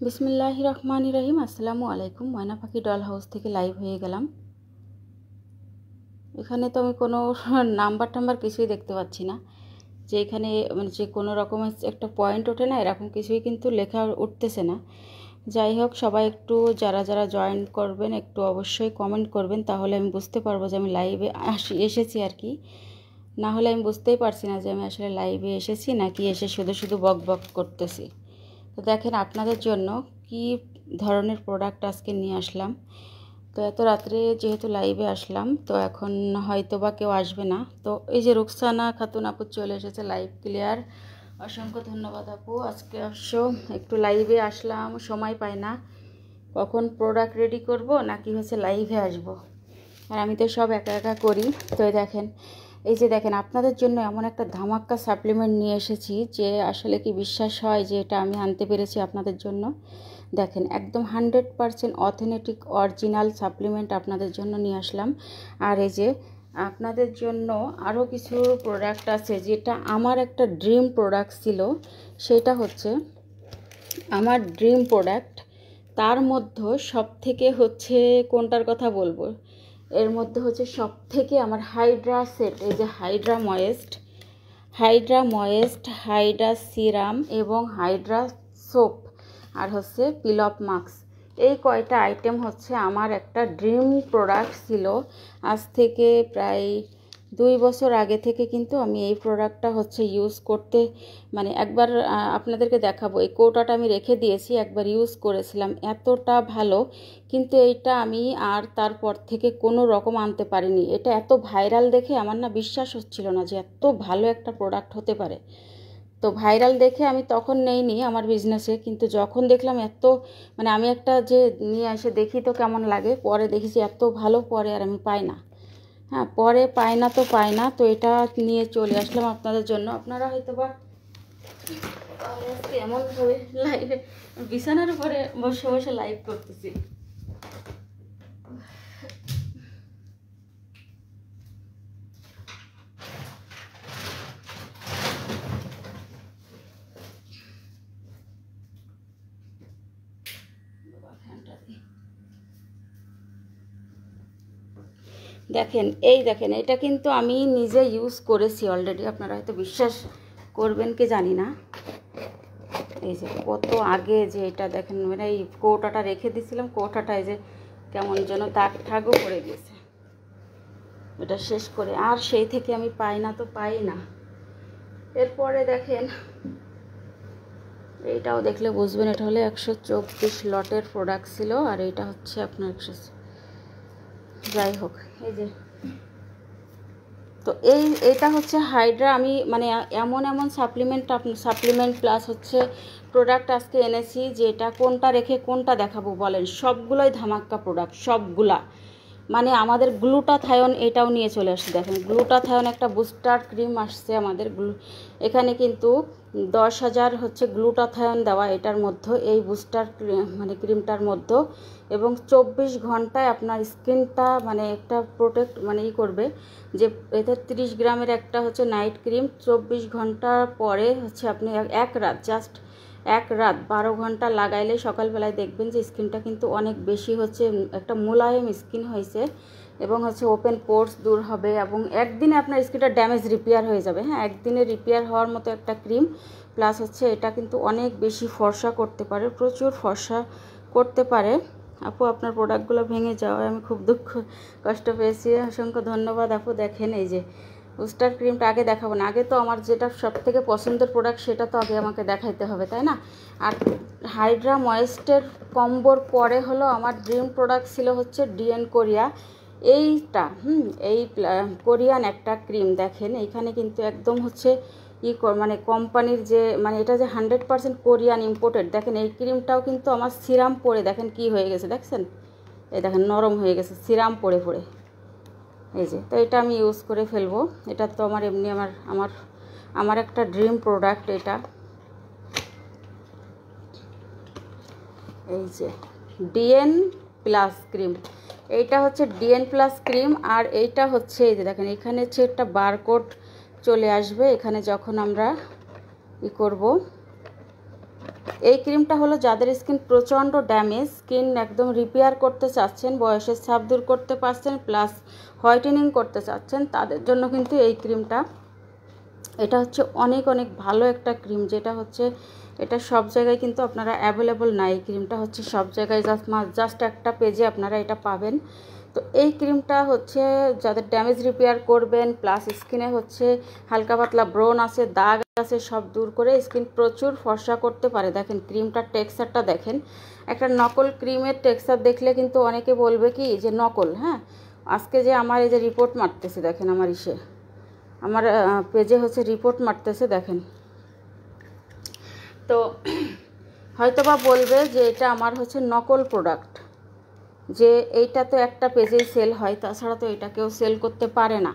বিসমিল্লাহির রহমানির রহিম। আসসালামু আলাইকুম। ময়না পাখি ডল হাউস থেকে লাইভ হয়ে গেলাম। এখানে তো আমি কোনো নাম্বার টাম্বার কিছুই দেখতে পাচ্ছি না, যে এখানে মানে যে কোনো রকমের একটা পয়েন্ট ওঠে না, এরকম কিছুই কিন্তু লেখা উঠতেছে না। যাই হোক, সবাই একটু যারা যারা জয়েন করবেন একটু অবশ্যই কমেন্ট করবেন, তাহলে আমি বুঝতে পারবো যে আমি লাইভে এসেছি আর কি। না হলে আমি বুঝতেই পারছি না যে আমি আসলে লাইভে এসেছি নাকি এসে শুধু শুধু বক বক করতেছি। তো দেখেন আপনাদের জন্য কি ধরনের প্রোডাক্ট আজকে নিয়ে আসলাম। তো এত রাত্রে যেহেতু লাইভে আসলাম, তো এখন হয়তো বা কেউ আসবে না। তো এই যে রুকসানা খাতুন আপু চলে এসেছে, লাইভ ক্লিয়ার, অসংখ্য ধন্যবাদ আপু। আজকে অবশ্য একটু লাইভে আসলাম, সময় পাই না কখন প্রোডাক্ট রেডি করব নাকি হচ্ছে লাইভে আসব, আর আমি তো সব একা একা করি। তো দেখেন, এই যে দেখেন আপনাদের জন্য এমন একটা ধামাক্কা সাপ্লিমেন্ট নিয়ে এসেছি যে আসলে কি বিশ্বাস হয় যে এটা আমি আনতে পেরেছি আপনাদের জন্য। দেখেন, একদম 100% অথেন্টিক অরিজিনাল সাপ্লিমেন্ট আপনাদের জন্য নিয়ে আসলাম। আর এই যে আপনাদের জন্য আরও কিছু প্রোডাক্ট আছে, যেটা আমার একটা ড্রিম প্রোডাক্ট ছিল। সেটা হচ্ছে আমার ড্রিম প্রোডাক্ট। তার মধ্যে সব থেকে হচ্ছে কোনটার কথা বলবো, এর মধ্যে হচ্ছে সব থেকে আমার হাইড্রা সেট, এই যে হাইড্রা ময়েস্ট, হাইড্রা সিরাম এবং হাইড্রা সোপ, আর হচ্ছে পিল অফ মাস্ক। এই কয়টা আইটেম হচ্ছে আমার একটা ড্রিম প্রোডাক্ট ছিল। আজ থেকে প্রায় 2 বছর আগে থেকে কিন্তু আমি এই প্রোডাক্টটা হচ্ছে ইউজ করতে, মানে একবার আপনাদেরকে দেখাবো। এই কৌটাটা আমি রেখে দিয়েছি, একবার ইউজ করেছিলাম, এতটা ভালো। কিন্তু এইটা আমি আর তারপর থেকে কোনো রকম আনতে পারিনি। এটা এত ভাইরাল দেখে আমার না বিশ্বাস হচ্ছিল না যে এত ভালো একটা প্রোডাক্ট হতে পারে। তো ভাইরাল দেখে আমি তখন নেইনি আমার বিজনেসে, কিন্তু যখন দেখলাম এত, মানে আমি একটা যে নিয়ে এসে দেখি তো কেমন লাগে, পরে দেখেছি এত ভালো, পরে আর আমি পাই না। হ্যাঁ, পরে পাই না তো পাই না, তো এটা নিয়ে চলে আসলাম আপনাদের জন্য। আপনারা হয়তো বা এমনভাবে লাইভে বিছানার উপরে বসে বসে লাইভ করতেছি। দেখেন, এই দেখেন, এটা কিন্তু আমি নিজে ইউজ করেছি অলরেডি। আপনারা হয়তো বিশ্বাস করবেন কি জানি না, এই যে কত আগে যে এটা দেখেন, মানে এই কৌটাটা রেখে দিয়েছিলাম, কৌটাটা এই যে কেমন যেন দাগ ঠাগও পড়ে গেছে এটা শেষ করে, আর সেই থেকে আমি পাই না তো পাই না। এরপরে দেখেন, এইটাও দেখলে বুঝবেন, এটা হলে 124 লটের প্রোডাক্ট ছিল, আর এইটা হচ্ছে আপনার 100। যাই হোক, এই যে, তো এইটা হচ্ছে হাইড্রা। আমি মানে এমন সাপ্লিমেন্ট প্লাস হচ্ছে প্রোডাক্ট আজকে এনেছি, যে এটা কোনটা রেখে কোনটা দেখাবো বলেন, সবগুলোই ধামাক্কা প্রোডাক্ট, সবগুলা। মানে আমাদের গ্লুটাথায়ন এটাও নিয়ে চলে আসছে। দেখেন, গ্লুটাথায়ন একটা বুস্টার ক্রিম আসছে আমাদের। এখানে কিন্তু 10,000 হচ্ছে গ্লুটাথায়ন দেওয়া এটার মধ্যে, এই বুস্টার মানে ক্রিমটার মধ্যে। এবং 24 ঘন্টায় আপনার স্কিনটা মানে একটা প্রোটেক্ট মানে করবে। যে এতে 30 গ্রামের একটা হচ্ছে নাইট ক্রিম, 24 ঘন্টা পরে হচ্ছে আপনি এক রাত, জাস্ট এক রাত 12 ঘন্টা লাগাইলে সকালবেলায় দেখবেন যে স্কিনটা কিন্তু অনেক বেশি হচ্ছে একটা মোলায়েম স্কিন হয়েছে, এবং হচ্ছে ওপেন পোর্স দূর হবে, এবং একদিনে আপনার স্কিনটা ড্যামেজ রিপেয়ার হয়ে যাবে। হ্যাঁ, একদিনে রিপেয়ার হওয়ার মতো একটা ক্রিম। প্লাস হচ্ছে এটা কিন্তু অনেক বেশি ফর্সা করতে পারে, প্রচুর ফর্সা করতে পারে। আপু, আপনার প্রোডাক্টগুলো ভেঙে যাওয়ায় আমি খুব কষ্ট পেয়েছি। অসংখ্য ধন্যবাদ আপু। দেখেন, এই যে বুস্টার ক্রিমটা আগে দেখাবো না, আগে তো আমার যেটা সব থেকে পছন্দের প্রোডাক্ট সেটা তো আগে আমাকে দেখাইতে হবে, তাই না? আর হাইড্রা ময়েস্টের কম্বোর পরে হলো আমার ড্রিম প্রোডাক্ট ছিল হচ্ছে ডিএন কোরিয়া, এইটা এই কোরিয়ান একটা ক্রিম। দেখেন, এইখানে কিন্তু একদম হচ্ছে মানে কোম্পানির যে, মানে এটা যে 100% কোরিয়ান ইম্পোর্টেড। দেখেন, এই ক্রিমটাও কিন্তু আমার সিরাম পরে দেখেন কি হয়ে গেছে, দেখছেন? এই দেখেন, নরম হয়ে গেছে সিরাম পরে পরে, এই যে। তো এটা আমি ইউজ করে ফেলবো। এটা তো আমার এমনি আমার একটা ড্রিম প্রোডাক্ট এটা। এই যে ডিএন প্লাস ক্রিম, এইটা হচ্ছে ডিএন প্লাস ক্রিম। আর এইটা হচ্ছে, এই যে দেখেন, এখানে হচ্ছে একটা বারকোড চলে আসবে এখানে যখন আমরা করব, এই ক্রিমটা হলো যাদের স্কিন প্রচণ্ড ড্যামেজ, স্কিন একদম রিপেয়ার করতে চাচ্ছেন, বয়সের ছাপ দূর করতে পারছেন, প্লাস হোয়াইটেনিং করতে চাচ্ছেন, তাদের জন্য কিন্তু এই ক্রিমটা, এটা হচ্ছে অনেক অনেক ভালো একটা ক্রিম, যেটা হচ্ছে এটা সব জায়গায় কিন্তু আপনারা অ্যাভেলেবল না। এই ক্রিমটা হচ্ছে সব জায়গায় জাস্ট একটা পেজে আপনারা এটা পাবেন। তো এই ক্রিমটা হচ্ছে যাদের ড্যামেজ রিপেয়ার করবেন, প্লাস স্কিনে হচ্ছে হালকা পাতলা ব্রণ আছে, দাগ আছে, সব দূর করে স্কিন প্রচুর ফর্সা করতে পারে। দেখেন ক্রিমটার টেক্সচারটা দেখেন, একটা নকল ক্রিমের টেক্সচার দেখলে কিন্তু অনেকে বলবে কি যে নকল। হ্যাঁ, আজকে যে আমার এই যে রিপোর্ট মারতেছে, দেখেন আমার পেজে হচ্ছে রিপোর্ট মারতেছে, দেখেন। তো হয়তোবা বলবে যে এটা আমার হচ্ছে নকল প্রোডাক্ট, যে এইটা তো একটা পেজেই সেল হয়, তাছাড়া তো এটা কেউ সেল করতে পারে না।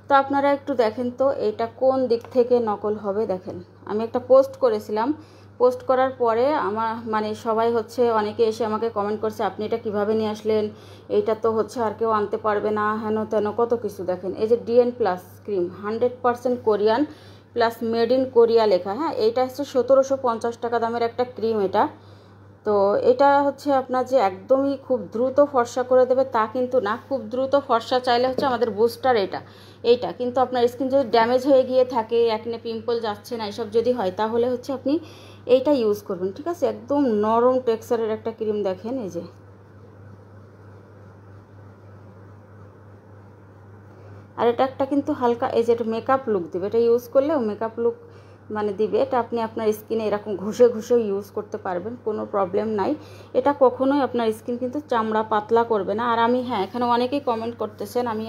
তো আপনারা একটু দেখেন তো এটা কোন দিক থেকে নকল হবে। দেখেন আমি একটা পোস্ট করেছিলাম, পোস্ট করার পরে আমার মানে সবাই হচ্ছে অনেকে এসে আমাকে কমেন্ট করছে আপনি এটা কিভাবে নিয়ে আসলেন, এইটা তো হচ্ছে আর কেউ আনতে পারবে না, হেন তেন কত কিছু। দেখেন এই যে DN+ cream 100% Korean, plus made in Korea লেখা। হ্যাঁ, এইটা হচ্ছে 1750 টাকা দামের একটা ক্রিম এটা। তো এটা হচ্ছে আপনার যে একদমই খুব দ্রুত ফর্সা করে দেবে তা কিন্তু না। খুব দ্রুত ফর্সা চাইলে হচ্ছে আমাদের বুস্টার এইটা কিন্তু আপনার স্কিন যদি ড্যামেজ হয়ে গিয়ে থাকে, একনে পিম্পল যাচ্ছে না, এসব যদি হয়, তাহলে হচ্ছে আপনি এইটা ইউজ করবেন, ঠিক আছে। একদম নরম টেক্সচারের একটা ক্রিম, দেখেন এই যে। আর এটা একটা কিন্তু হালকা এই যে মেকআপ লুক দিবে, এটা ইউজ করলেও মেকআপ লুক মানে দিবে। এটা আপনি আপনার স্কিনে এরকম ঘষেও ইউজ করতে পারবেন, কোনো প্রবলেম নাই। এটা কখনোই আপনার স্কিন কিন্তু চামড়া পাতলা করবে না। আর আমি এখানে অনেকেই কমেন্ট করতেছেন, আমি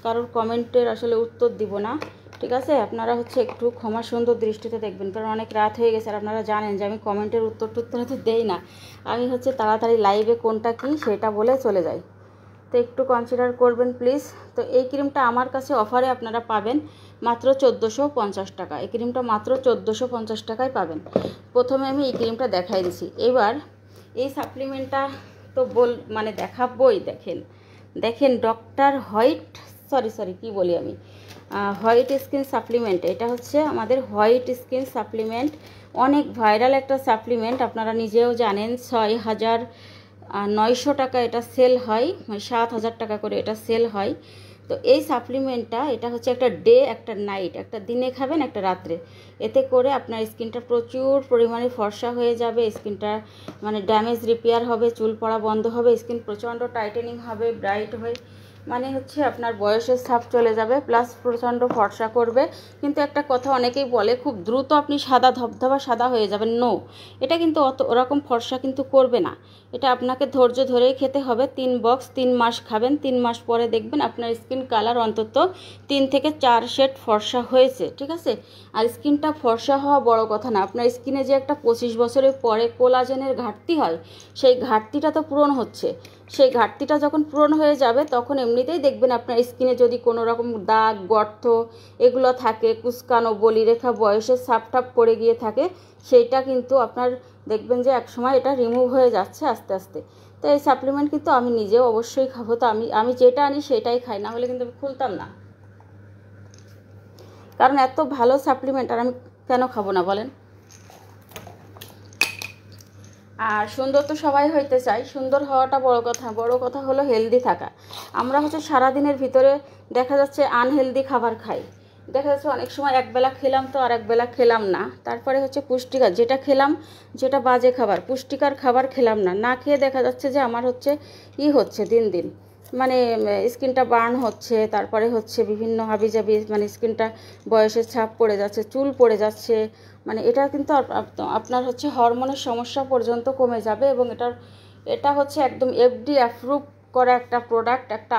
কারোর কমেন্টের আসলে উত্তর দিব না, ঠিক আছে। আপনারা হচ্ছে একটু ক্ষমা সুন্দর দৃষ্টিতে দেখবেন, কারণ অনেক রাত হয়ে গেছে আর আপনারা জানেন যে আমি কমেন্টের উত্তর হয়তো দেই না। আমি হচ্ছে তাড়াতাড়ি লাইভে কোনটা কী সেটা বলে চলে যাই, তো একটু কনসিডার করবেন প্লিজ। তো এই ক্রিমটা আমার কাছে অফারে আপনারা পাবেন মাত্র 1450 টাকা। এই ক্রিমটা মাত্র 1450 টাকায় পাবেন। প্রথমে আমি এই ক্রিমটা দেখাই দিছি, এবার এই সাপ্লিমেন্টটা তো মানে দেখাবই। দেখেন ডক্টর হোয়াইট স্কিন সাপ্লিমেন্ট। এটা হচ্ছে আমাদের হোয়াইট স্কিন সাপ্লিমেন্ট, অনেক ভাইরাল একটা সাপ্লিমেন্ট, আপনারা নিজেও জানেন। 6900 টাকা এটা সেল হয়, মানে 7000 টাকা করে এটা সেল হয়। তো এই সাপ্লিমেন্টটা এটা হচ্ছে একটা ডে একটা নাইট, একটা দিনে খাবেন একটা রাত্রে, এতে করে আপনার স্কিনটা প্রচুর পরিমাণে ফর্সা হয়ে যাবে, স্কিনটা মানে ড্যামেজ রিপেয়ার হবে, চুল পড়া বন্ধ হবে, স্কিন প্রচণ্ড টাইটেনিং হবে, ব্রাইট হয়ে মানে হচ্ছে আপনার বয়সের ছাপ চলে যাবে, প্লাস প্রচণ্ড ফর্সা করবে। কিন্তু একটা কথা অনেকেই বলে খুব দ্রুত আপনি সাদা ধবধবা সাদা হয়ে যাবেন, নো, এটা কিন্তু ওরকম ফর্সা কিন্তু করবে না। এটা আপনাকে ধৈর্য ধরেই খেতে হবে। 3 বক্স 3 মাস খাবেন, 3 মাস পরে দেখবেন আপনার স্কিন কালার অন্তত 3 থেকে 4 শেড ফর্সা হয়েছে, ঠিক আছে। আর স্কিনটা ফর্সা হওয়া বড় কথা না, আপনার স্কিনে যে একটা 25 বছরের পরে কোলাজেনের ঘাটতি হয়, সেই ঘাটতিটা তো পূরণ হচ্ছে। সেই ঘাটতিটা যখন পূরণ হয়ে যাবে তখন এমনিতেই দেখবেন আপনার স্কিনে যদি কোনো রকম দাগ গর্ত এগুলো থাকে, কুচকানো বলিরেখা বয়সের ছাপ পড়ে গিয়ে থাকে, সেইটা কিন্তু আপনার দেখবেন যে একসময় এটা রিমুভ হয়ে যাচ্ছে আস্তে আস্তে। তো এই সাপ্লিমেন্ট কিন্তু আমি নিজেও অবশ্যই খাবো। তো আমি যেটা আনি সেটাই খাই, না হলে কিন্তু আমি খুলতাম না, কারণ এত ভালো সাপ্লিমেন্ট আর আমি কেন খাবো না বলেন। আর সুন্দর তো সবাই হইতে চাই, সুন্দর হওয়াটা বড় কথা হলো হেলদি থাকা। আমরা হচ্ছে সারাদিনের ভিতরে দেখা যাচ্ছে আনহেলদি খাবার খাই, দেখা যাচ্ছে অনেক সময় একবেলা খেলাম তো আর একবেলা খেলাম না, তারপরে হচ্ছে পুষ্টিকর যেটা খেলাম, যেটা বাজে খাবার, পুষ্টিকর খাবার খেলাম না খেয়ে দেখা যাচ্ছে যে আমার হচ্ছে হচ্ছে দিন দিন মানে স্কিনটা বার্ন হচ্ছে, তারপরে হচ্ছে বিভিন্ন হাবিজাবি মানে স্কিনটা বয়সের ছাপ পড়ে যাচ্ছে, চুল পড়ে যাচ্ছে, মানে এটা কিন্তু আপনার হচ্ছে হরমোনের সমস্যা পর্যন্ত কমে যাবে। এবং এটা হচ্ছে একদম FDA অ্যাপ্রুভ করা একটা প্রোডাক্ট, একটা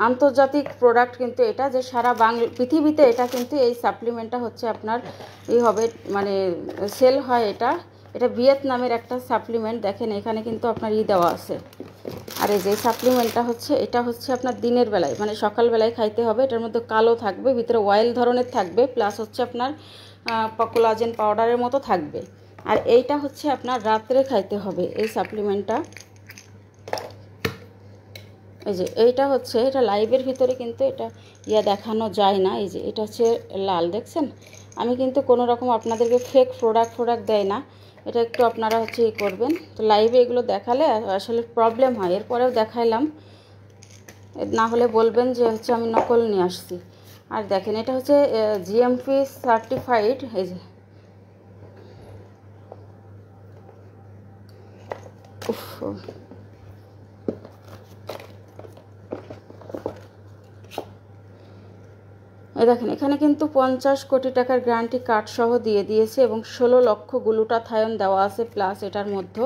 আন্তর্জাতিক প্রোডাক্ট কিন্তু এটা, যে সারা পৃথিবীতে এটা কিন্তু এই সাপ্লিমেন্টটা হচ্ছে আপনার হবে মানে সেল হয়। এটা ভিয়েতনামের একটা সাপ্লিমেন্ট। দেখেন এখানে কিন্তু আপনার দেওয়া আছে। আর এই যে সাপ্লিমেন্টটা হচ্ছে এটা হচ্ছে আপনার দিনের বেলায় মানে সকালবেলায় খাইতে হবে। এটার মধ্যে কালো থাকবে, ভিতরে অয়েল ধরনের থাকবে, প্লাস হচ্ছে আপনার কোলাজেন পাউডারের মতো থাকবে। আর এইটা হচ্ছে আপনার রাত্রে খাইতে হবে এই সাপ্লিমেন্টটা। এই যে এইটা হচ্ছে, এটা লাইভের ভিতরে কিন্তু এটা দেখানো যায় না। এই যে এটা হচ্ছে লাল, দেখছেন? আমি কিন্তু কোনো রকম আপনাদেরকে ফেক প্রোডাক্ট দেয় না, এটা একটু আপনারা হচ্ছে করবেন। তো লাইভে এগুলো দেখালে আসলে প্রবলেম হয়, এরপরেও দেখাইলাম, না হলে বলবেন যে হচ্ছে আমি নকল নিয়ে আসছি। আর দেখেন এটা হচ্ছে জিএমপি সার্টিফাইড। এই যে দেখেন এখানে কিন্তু 50 কোটি টাকার গ্যারান্টি কার্ড সহ দিয়ে দিয়েছে এবং 16 লক্ষ গ্লুটাথায়ন দেওয়া আছে প্লাস এটার মধ্যে।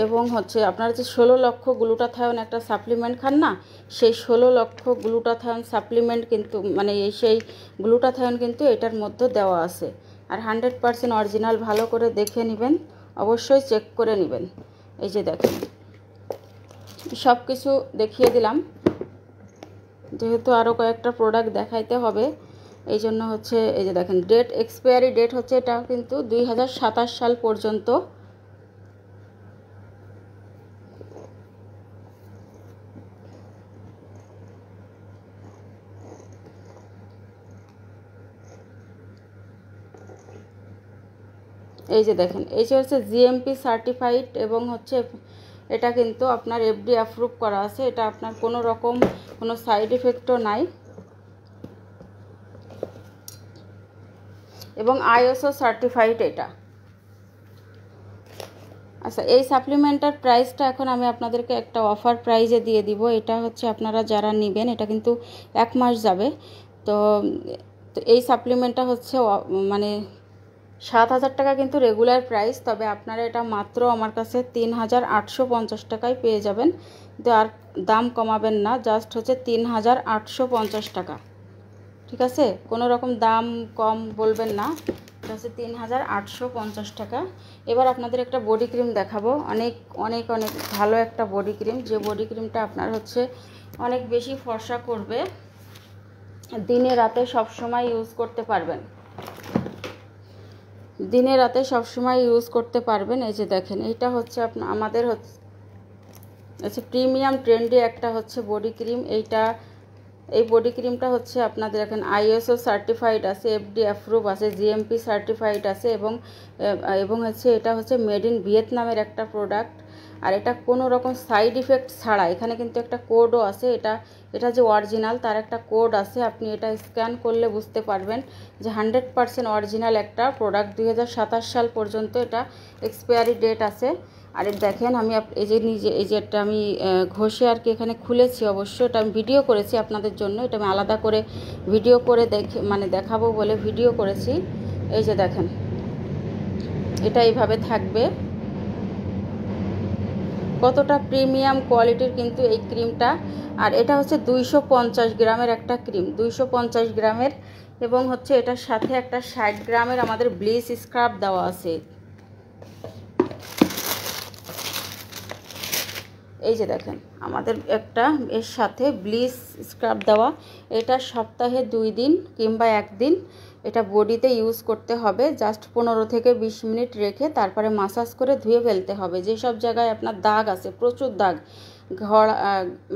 এবং হচ্ছে আপনারা যে 16 লক্ষ গ্লুটাথায়ন একটা সাপ্লিমেন্ট খান না, সেই 16 লক্ষ গ্লুটাথায়ন সাপ্লিমেন্ট কিন্তু মানে সেই গ্লুটাথায়ন কিন্তু এটার মধ্যে দেওয়া আছে। আর 100% অরিজিনাল, ভালো করে দেখে নেবেন, অবশ্যই চেক করে নেবেন। এই যে দেখেন সব কিছু দেখিয়ে দিলাম, যেহেতু আরও কয়েকটা প্রোডাক্ট দেখাইতে হবে এই জন্য হচ্ছে। এই যে দেখেন ডেট, এক্সপায়ারি ডেট হচ্ছে এটা কিন্তু 2027 সাল পর্যন্ত। এই যে দেখেন এই যে হচ্ছে জিএমপি সার্টিফাইড এবং হচ্ছে এটা কিন্তু আপনার এফডি অ্যাপ্রুভ করা আছে, এটা আপনার কোনো রকম কোনো সাইড এফেক্টও নাই এবং আইএসও সার্টিফাইড এটা। আচ্ছা, এই সাপ্লিমেন্টের প্রাইসটা এখন আমি আপনাদেরকে একটা অফার প্রাইজে দিয়ে দিব। এটা হচ্ছে আপনারা যারা নেবেন, এটা কিন্তু 1 মাস যাবে। তো এই সাপ্লিমেন্টটা হচ্ছে মানে 7,000 টাকা কিন্তু রেগুলার প্রাইস, তবে আপনারা এটা মাত্র আমার কাছে 3,850 টাকায় পেয়ে যাবেন। তো আর দাম কমাবেন না, জাস্ট হচ্ছে 3,850 টাকা, ঠিক আছে? কোনো রকম দাম কম বলবেন না, এটা হচ্ছে 3,850 টাকা। এবার আপনাদের একটা বডি ক্রিম দেখাবো, অনেক অনেক অনেক ভালো একটা বডি ক্রিম, যে বডি ক্রিমটা আপনার হচ্ছে অনেক বেশি ফর্সা করবে, দিনে রাতে সব সময় ইউজ করতে পারবেন, দিনে রাতে সব সময় ইউজ করতে পারবেন। এই যে দেখেন এটা হচ্ছে আমাদের হচ্ছে প্রিমিয়াম ট্রেন্ডি একটা হচ্ছে বডি ক্রিম। এই বডি ক্রিমটা হচ্ছে আপনাদের এখন আইএসও সার্টিফাইড আছে, এফডি অ্যাপ্রুভ আছে, জিএমপি সার্টিফাইড আছে এবং হচ্ছে এটা হচ্ছে মেড ইন ভিয়েতনামের একটা প্রোডাক্ট। আর এটা কোনো রকম সাইড ইফেক্ট ছাড়া, এখানে কিন্তু একটা কোডও আছে, এটা যে অরিজিনাল তার একটা কোড আছে, আপনি এটা স্ক্যান করলে বুঝতে পারবেন যে 100% অরিজিনাল একটা প্রোডাক্ট। 2027 সাল পর্যন্ত এটা এক্সপায়ারি ডেট আছে। আর দেখেন আমি এই যে এটা আমি ঘষে আর কি এখানে খুলেছি, অবশ্য এটা আমি ভিডিও করেছি আপনাদের জন্য, এটা আমি আলাদা করে ভিডিও করে দেখাবো বলে ভিডিও করেছি। এই যে দেখেন এটা এইভাবে থাকবে, কতটা প্রিমিয়াম কোয়ালিটির কিন্তু এই ক্রিমটা। আর এটা হচ্ছে 250 গ্রামের একটা ক্রিম, 250 গ্রামের, এবং হচ্ছে এটার সাথে একটা 60 গ্রামের আমাদের ব্লিচ স্ক্রাব দেওয়া আছে। এই যে দেখেন আমাদের একটা এর সাথে ব্লিচ স্ক্রাব দেওয়া, এটা সপ্তাহে 2 দিন কিংবা 1 দিন এটা বডিতে ইউজ করতে হবে। জাস্ট 15 থেকে 20 মিনিট রেখে তারপরে মাসাজ করে ধুয়ে ফেলতে হবে। যেসব জায়গায় আপনার দাগ আছে, প্রচুর দাগ,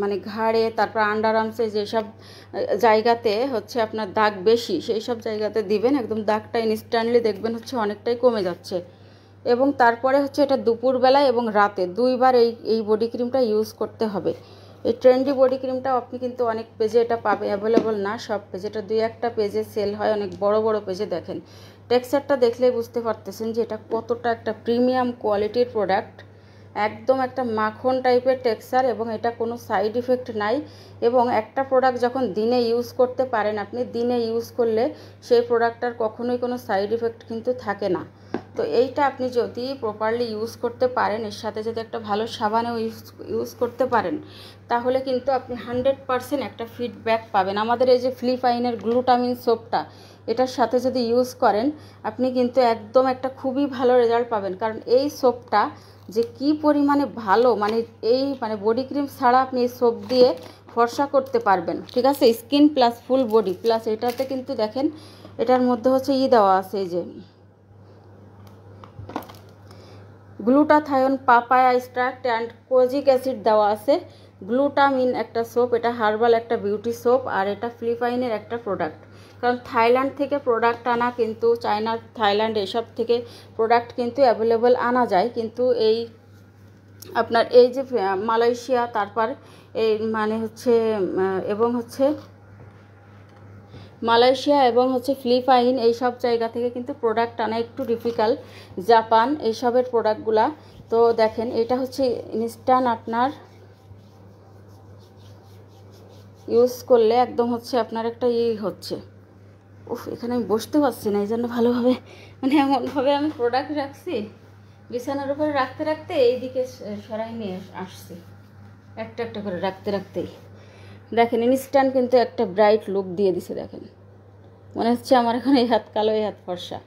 মানে ঘাড়ে, তারপর আন্ডার আর্মসে, যেসব জায়গাতে হচ্ছে আপনার দাগ বেশি সেই সব জায়গাতে দিবেন, একদম দাগটা ইনস্ট্যান্টলি দেখবেন হচ্ছে অনেকটাই কমে যাচ্ছে। এবং তারপরে হচ্ছে এটা দুপুরবেলায় এবং রাতে 2 বার এই বডি ক্রিমটা ইউজ করতে হবে। এই ট্রেন্ডি বডি ক্রিমটাও আপনি কিন্তু অনেক পেজে এটা পাবে, অ্যাভেলেবল না সব পেজে, এটা 2-1টা পেজে সেল হয়, অনেক বড় বড় পেজে। দেখেন টেক্সচারটা দেখলেই বুঝতে পারতেছেন যে এটা কতটা একটা প্রিমিয়াম কোয়ালিটির প্রোডাক্ট, একদম একটা মাখন টাইপের টেক্সচার, এবং এটা কোনো সাইড ইফেক্ট নাই। এবং একটা প্রোডাক্ট যখন দিনে ইউজ করতে পারেন আপনি, দিনে ইউজ করলে সেই প্রোডাক্টটার কখনোই কোনো সাইড ইফেক্ট কিন্তু থাকে না। তো এইটা আপনি যদি প্রপারলি ইউজ করতে পারেন, এর সাথে যদি একটা ভালো সাবানও ইউজ করতে পারেন, তাহলে কিন্তু আপনি 100% একটা ফিডব্যাক পাবেন। আমাদের এই যে ফিলিপাইনের গ্লুটামিন সোপটা, এটার সাথে যদি ইউজ করেন আপনি কিন্তু একদম একটা খুবই ভালো রেজাল্ট পাবেন। কারণ এই সোপটা যে কি পরিমাণে ভালো, মানে বডি ক্রিম ছাড়া আপনি এই সোপ দিয়ে ফর্সা করতে পারবেন, ঠিক আছে? Skin plus full body plus এটাতে কিন্তু দেখেন এটার মধ্যে হচ্ছে দেওয়া আছে, এই যে glutathione, papaya extract and kojic acid দেওয়া আছে, গ্লুটামিন একটা সোপ, এটা হার্বাল একটা বিউটি সোপ, আর এটা ফিলিপাইনের একটা প্রোডাক্ট। কারণ থাইল্যান্ড থেকে প্রোডাক্ট আনা, কিন্তু চায়না, থাইল্যান্ড এসব থেকে প্রোডাক্ট কিন্তু অ্যাভেলেবল আনা যায়, কিন্তু এই আপনার এই যে মালয়েশিয়া, তারপর এই মানে হচ্ছে এবং হচ্ছে মালয়েশিয়া এবং হচ্ছে ফিলিপাইন, এই সব জায়গা থেকে কিন্তু প্রোডাক্ট আনা একটু ডিফিকাল্ট, জাপান এইসবের প্রোডাক্টগুলা। তো দেখেন এটা হচ্ছে ইনস্ট্যান্ট, আপনার ইউজ করলে একদম হচ্ছে আপনার একটা হচ্ছে, উফ এখানে আমি বসতে পারছি না, এই জন্য ভালোভাবে মানে এমনভাবে আমি প্রোডাক্ট রাখছি, বিছানার উপরে রাখতে রাখতে এইদিকে সরাই নিয়ে আসছি, একটা একটা করে রাখতে রাখতেই দেখেন ইনস্ট্যান্ট কিন্তু একটা ব্রাইট লুক দিয়ে দিছে। দেখেন মনে হচ্ছে আমার এখন এই হাত কালো, এই হাত ফর্সা।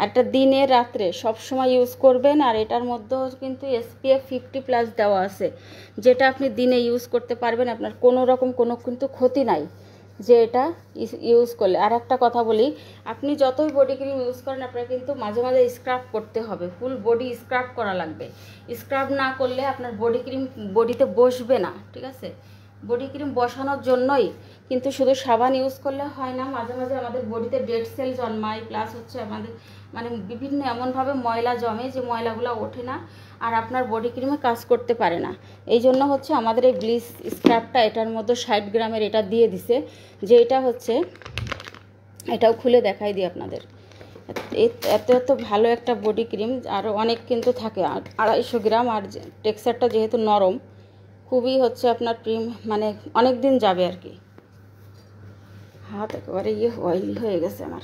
একটা দিনে রাত্রে সব সময় ইউজ করবেন। আর এটার মধ্যেও কিন্তু SPF 50+ দেওয়া আছে, যেটা আপনি দিনে ইউজ করতে পারবেন, আপনার কোনো রকম কোনো কিন্তু ক্ষতি নাই যে এটা ইউজ করলে। আর একটা কথা বলি, আপনি যতই বডি ক্রিম ইউজ করেন, আপনার কিন্তু মাঝে মাঝে স্ক্রাব করতে হবে, ফুল বডি স্ক্রাব করা লাগবে। স্ক্রাব না করলে আপনার বডি ক্রিম বডিতে বসবে না, ঠিক আছে? বডি ক্রিম বসানোর জন্যই, কিন্তু শুধু সাবান ইউজ করলে হয় না, মাঝে মাঝে আমাদের বডিতে ডেড সেল জন্মায়, প্লাস হচ্ছে আমাদের মানে বিভিন্ন এমনভাবে ময়লা জমে যে ময়লাগুলো ওঠে না, আর আপনার বডি ক্রিমে কাজ করতে পারে না। এই জন্য হচ্ছে আমাদের এই ব্লিচ স্ক্রাবটা, এটার মধ্যে 60 গ্রামের এটা দিয়ে দিছে, যে এটা হচ্ছে, এটাও খুলে দেখাই দিই আপনাদের। এত এত ভালো একটা বডি ক্রিম, আর অনেক কিন্তু থাকে 250 গ্রাম, আর টেক্সচারটা যেহেতু নরম, খুবই হচ্ছে আপনার ক্রিম মানে অনেক দিন যাবে আর কি। হাত একেবারে অয়েলি হয়ে গেছে আমার।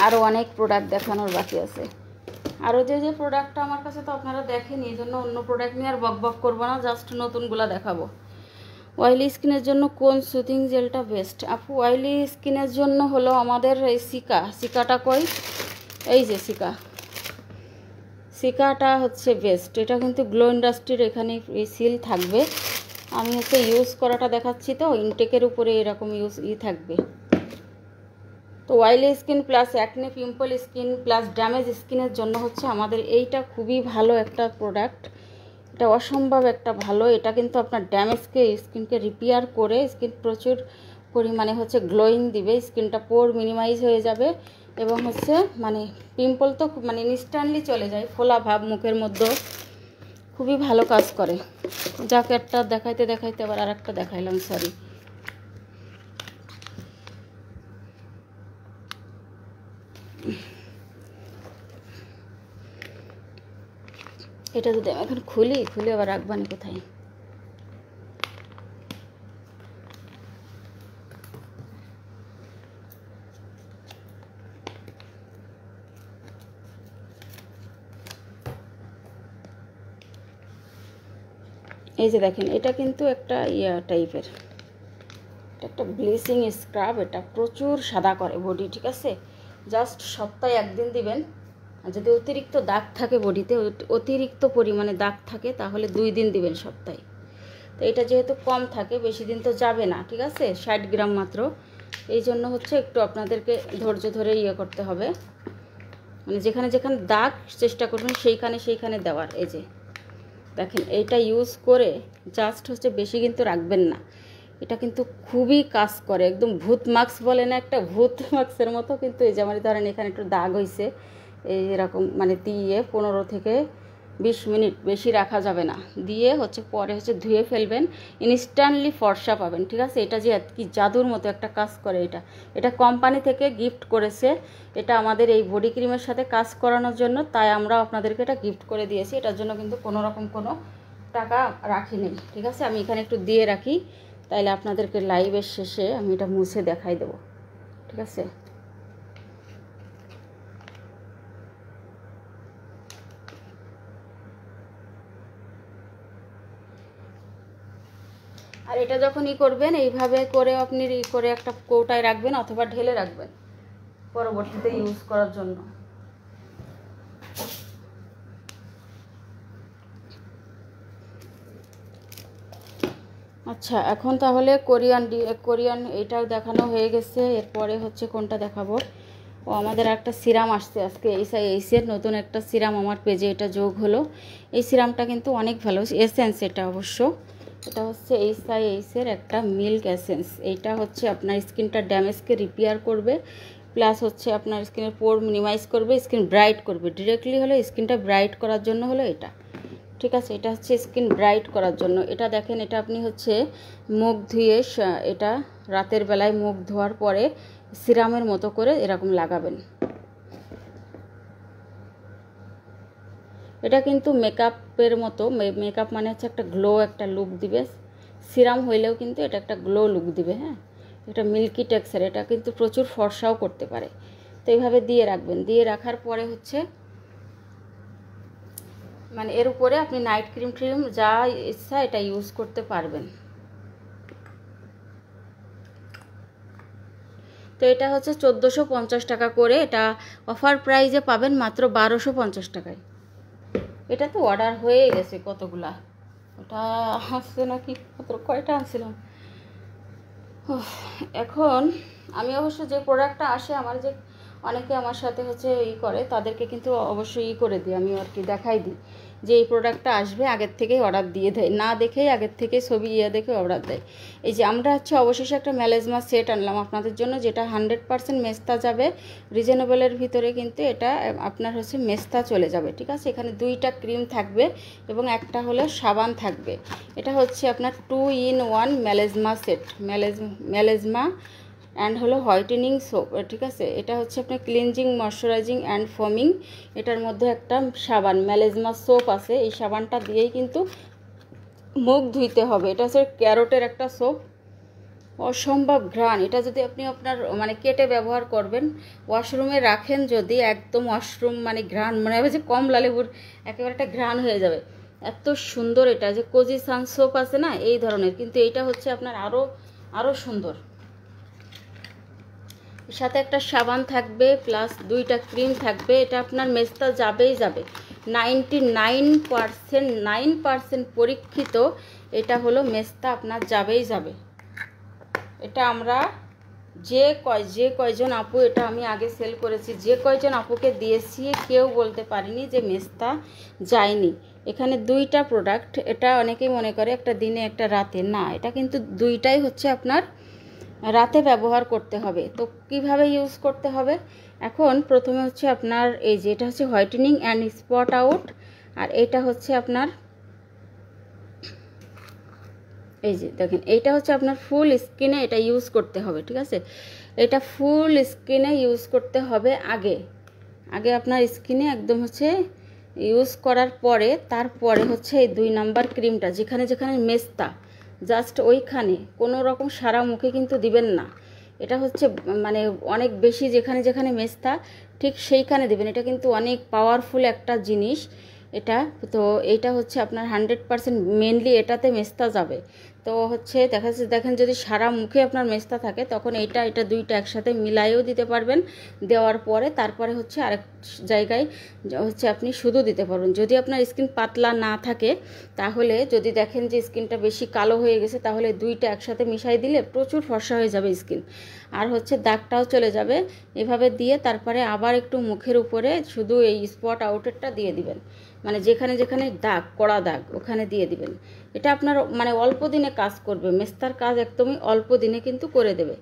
আরও অনেক প্রোডাক্ট দেখানোর বাকি আছে। আরও যে প্রোডাক্টটা আমার কাছে তো আপনারা দেখেন, এই জন্য অন্য প্রোডাক্ট নিয়ে আর বক করবো না, জাস্ট নতুনগুলো দেখাবো। অয়েলি স্কিনের জন্য কোন সুদিং জেলটা বেস্ট? আপু অয়েলি স্কিনের জন্য হলো আমাদের এই সিকাটা কই, এই যে সিকাটা হচ্ছে বেস্ট। এটা কিন্তু গ্লো ইন্ডাস্ট্রির এখানে সিল থাকবে, আমি হচ্ছে ইউজ করাটা দেখাচ্ছি, তো ইনটেকের উপরে এরকম থাকবে। তো oily skin plus acne pimple skin plus damage স্কিনের জন্য হচ্ছে আমাদের এইটা খুবই ভালো একটা প্রোডাক্ট, এটা অসম্ভব একটা ভালো। এটা কিন্তু আপনার ড্যামেজকে স্কিনকে রিপেয়ার করে স্কিন প্রচুর পরিমাণে হচ্ছে গ্লোয়িং দিবে, স্কিনটা পোর মিনিমাইজ হয়ে যাবে, এবং হচ্ছে মানে পিম্পল তো মানে ইনস্ট্যান্টলি চলে যায়, ফোলা ভাব মুখের মধ্যে খুবই ভালো কাজ করে। যাকে একটা দেখাইতে দেখাইতে আবার আর একটা দেখাইলাম, সরি। এটা যদি আমি এখন খুলে আবার রাখবানি কোথায়? এই যে দেখেন, এটা কিন্তু একটা টাইপের, এটা একটা ব্লিচিং স্ক্রাব, এটা প্রচুর সাদা করে বডি, ঠিক আছে? জাস্ট সপ্তাহে 1 দিন দিবেন। আর যদি অতিরিক্ত দাগ থাকে বডিতে, অতিরিক্ত পরিমাণে দাগ থাকে, তাহলে 2 দিন দিবেন সপ্তাহে। তো এটা যেহেতু কম থাকে, বেশি দিন তো যাবে না, ঠিক আছে? 60 গ্রাম মাত্র, এই জন্য হচ্ছে একটু আপনাদেরকে ধৈর্য ধরে করতে হবে, মানে যেখানে যেখানে দাগ চেষ্টা করবেন সেইখানে দেওয়ার। এই যে দেখেন, এইটা ইউজ করে জাস্ট হচ্ছে বেশি কিন্তু রাখবেন না, এটা কিন্তু খুবই কাজ করে, একদম ভূত মাস্ক বলে না, একটা ভূত মাস্কের মতো। কিন্তু এই যে আমার ধরেন এখানে একটু দাগ হয়েছে, এইরকম মানে দিয়ে 15 থেকে 20 মিনিট, বেশি রাখা যাবে না, দিয়ে হচ্ছে পরে হচ্ছে ধুয়ে ফেলবেন, ইনস্ট্যান্টলি ফর্সা পাবেন, ঠিক আছে? এটা যে কি জাদুর মতো একটা কাজ করে, এটা কোম্পানি থেকে গিফট করেছে, এটা আমাদের এই বডি ক্রিমের সাথে কাজ করানোর জন্য, তাই আমরা আপনাদেরকে এটা গিফট করে দিয়েছি। এটার জন্য কিন্তু কোনো রকম কোনো টাকা রাখিনি, ঠিক আছে? আমি এখানে একটু দিয়ে রাখি, তাইলে আপনাদেরকে লাইভের শেষে আমি এটা মুছে দেখাই দেবো, ঠিক আছে? আর এটা যখন করবেন, এইভাবে করে আপনি করে একটা কৌটায় রাখবেন, অথবা ঢেলে রাখবেন পরবর্তীতে ইউজ করার জন্য। আচ্ছা, এখন তাহলে কোরিয়ান এটাও দেখানো হয়ে গেছে। এরপরে হচ্ছে কোনটা দেখাবো? ও আমাদের একটা সিরাম আসছে আজকে, এইসের নতুন একটা সিরাম আমার পেজে এটা যোগ হলো। এই সিরামটা কিন্তু অনেক ভালো, এসেন্স এটা অবশ্য। এটা হচ্ছে এইসের একটা মিল্ক এসেন্স। এইটা হচ্ছে আপনার স্কিনটা ড্যামেজকে রিপেয়ার করবে, প্লাস হচ্ছে আপনার স্কিনের পোর মিনিমাইজ করবে, স্কিন ব্রাইট করবে। ডিরেক্টলি হলো স্কিনটা ব্রাইট করার জন্য হলো এটা, ঠিক আছে। এটা হচ্ছে স্কিন ব্রাইট করার জন্য। এটা দেখেন, এটা আপনি হচ্ছে মুখ ধুয়ে, এটা রাতের বেলায় মুখ ধোয়ার পরে সিরামের মতো করে এরকম লাগাবেন। এটা কিন্তু মেকআপের মতো, মেকআপ মানে হচ্ছে একটা গ্লো, একটা লুক দিবে। সিরাম হইলেও কিন্তু এটা একটা গ্লো লুক দিবে। হ্যাঁ, এটা মিল্কি টেক্সচার, এটা কিন্তু প্রচুর ফর্সাও করতে পারে। তো এইভাবে দিয়ে রাখবেন। দিয়ে রাখার পরে হচ্ছে মানে এর উপরে আপনি নাইট ক্রিম যা ইচ্ছা এটা ইউজ করতে পারবেন। তো এটা হচ্ছে 1450 টাকা করে। এটা অফার প্রাইজে পাবেন মাত্র 1250 টাকায়। এটা তো অর্ডার হয়ে গেছে কতগুলা, ওটা আসছে নাকি, কয়টা আনছিলাম। এখন আমি অবশ্য যে প্রোডাক্টটা আসে আমার, যে অনেকে আমার সাথে হচ্ছে করে, তাদেরকে কিন্তু অবশ্যই করে দিই আমি, আর কি দেখাই দিই যে এই প্রোডাক্টটা আসবে, আগের থেকেই অর্ডার দিয়ে দেয়, না দেখেই আগের থেকে ছবি দেখে অর্ডার দেয়। এই যে আমরা হচ্ছে অবশেষে একটা ম্যালেজমা সেট আনলাম আপনাদের জন্য, যেটা 100% মেস্তা যাবে, রিজনেবলের ভিতরে কিন্তু এটা আপনার হচ্ছে মেস্তা চলে যাবে, ঠিক আছে। এখানে 2টা ক্রিম থাকবে এবং একটা হলো সাবান থাকবে। এটা হচ্ছে আপনার 2-in-1 melasma set, melasma and হলো হোয়াইটেনিং সোপ, ঠিক আছে। এটা হচ্ছে আপনার ক্লিনজিং, ময়শ্চারাইজিং অ্যান্ড ফোমিং। এটার মধ্যে একটা সাবান ম্যালেজমা সোপ আছে, এই সাবানটা দিয়েই কিন্তু মুখ ধুইতে হবে। এটা হচ্ছে ক্যারোটের একটা সোপ, অসম্ভব ঘ্রাণ। এটা যদি আপনি আপনার মানে কেটে ব্যবহার করবেন, ওয়াশরুমে রাখেন যদি, একদম ওয়াশরুম মানে ঘ্রাণ, মনে হবে যে কমলা লেবুর একেবারে একটা ঘ্রাণ হয়ে যাবে, এত সুন্দর। এটা যে কোজি সান সোপ আছে না, এই ধরনের, কিন্তু এইটা হচ্ছে আপনার আরও সুন্দর। সাথে একটা সাবান থাকবে, প্লাস 2টা ক্রিম থাকবে। এটা আপনার মেস্তা যাবেই যাবে, 9% পরীক্ষিত এটা হলো মেস্তা আপনার যাবেই যাবে। এটা আমরা যে কয়জন আপু, এটা আমি আগে সেল করেছি, যে কয়জন আপুকে দিয়েছি কেউ বলতে পারেনি যে মেস্তা যায়নি। এখানে 2টা প্রোডাক্ট, এটা অনেকেই মনে করে একটা দিনে একটা রাতে, না, এটা কিন্তু 2টাই হচ্ছে আপনার রাতে ব্যবহার করতে হবে। তো কিভাবে ইউজ করতে হবে? এখন প্রথমে হচ্ছে আপনার এই যে এটা হচ্ছে হোয়াইটেনিং অ্যান্ড স্পট আউট, আর এটা হচ্ছে আপনার এই যে দেখেন, এইটা হচ্ছে আপনার ফুল স্কিনে এটা ইউজ করতে হবে, ঠিক আছে। এটা ফুল স্কিনে ইউজ করতে হবে। আগে আপনার স্কিনে একদম হচ্ছে ইউজ করার পরে, তারপরে হচ্ছে এই 2 নাম্বার ক্রিমটা যেখানে যেখানে মেস্তা, জাস্ট ওইখানে, কোনো রকম সারা মুখে কিন্তু দিবেন না। এটা হচ্ছে মানে অনেক বেশি যেখানে যেখানে মেস্তা, ঠিক সেইখানে দিবেন। এটা কিন্তু অনেক পাওয়ারফুল একটা জিনিস এটা। তো এইটা হচ্ছে আপনার 100% মেনলি এটাতে মেস্তা যাবে। তো হচ্ছে দেখেন যদি সারা মুখে আপনার মেস্তা থাকে, তখন এটা 2টা একসাথে মিলাইও দিতে পারবেন। দেওয়ার পরে তারপরে হচ্ছে আরেক জায়গায় হচ্ছে আপনি শুধু দিতে পারবেন। যদি আপনার স্কিন পাতলা না থাকে, তাহলে যদি দেখেন যে স্কিনটা বেশি কালো হয়ে গেছে, তাহলে 2টা একসাথে মিশাই দিলে প্রচুর ফর্সা হয়ে যাবে স্কিন, আর হচ্ছে দাগটাও চলে যাবে। এভাবে দিয়ে তারপরে আবার একটু মুখের উপরে শুধু এই স্পট আউটেরটা দিয়ে দিবেন, মানে যেখানে যেখানে দাগ, কড়া দাগ, ওখানে দিয়ে দিবেন। এটা আপনার মানে অল্প দিনে কাজ করবে, মেস্তার কাজ একদমই অল্প দিনে কিন্তু করে দেবে।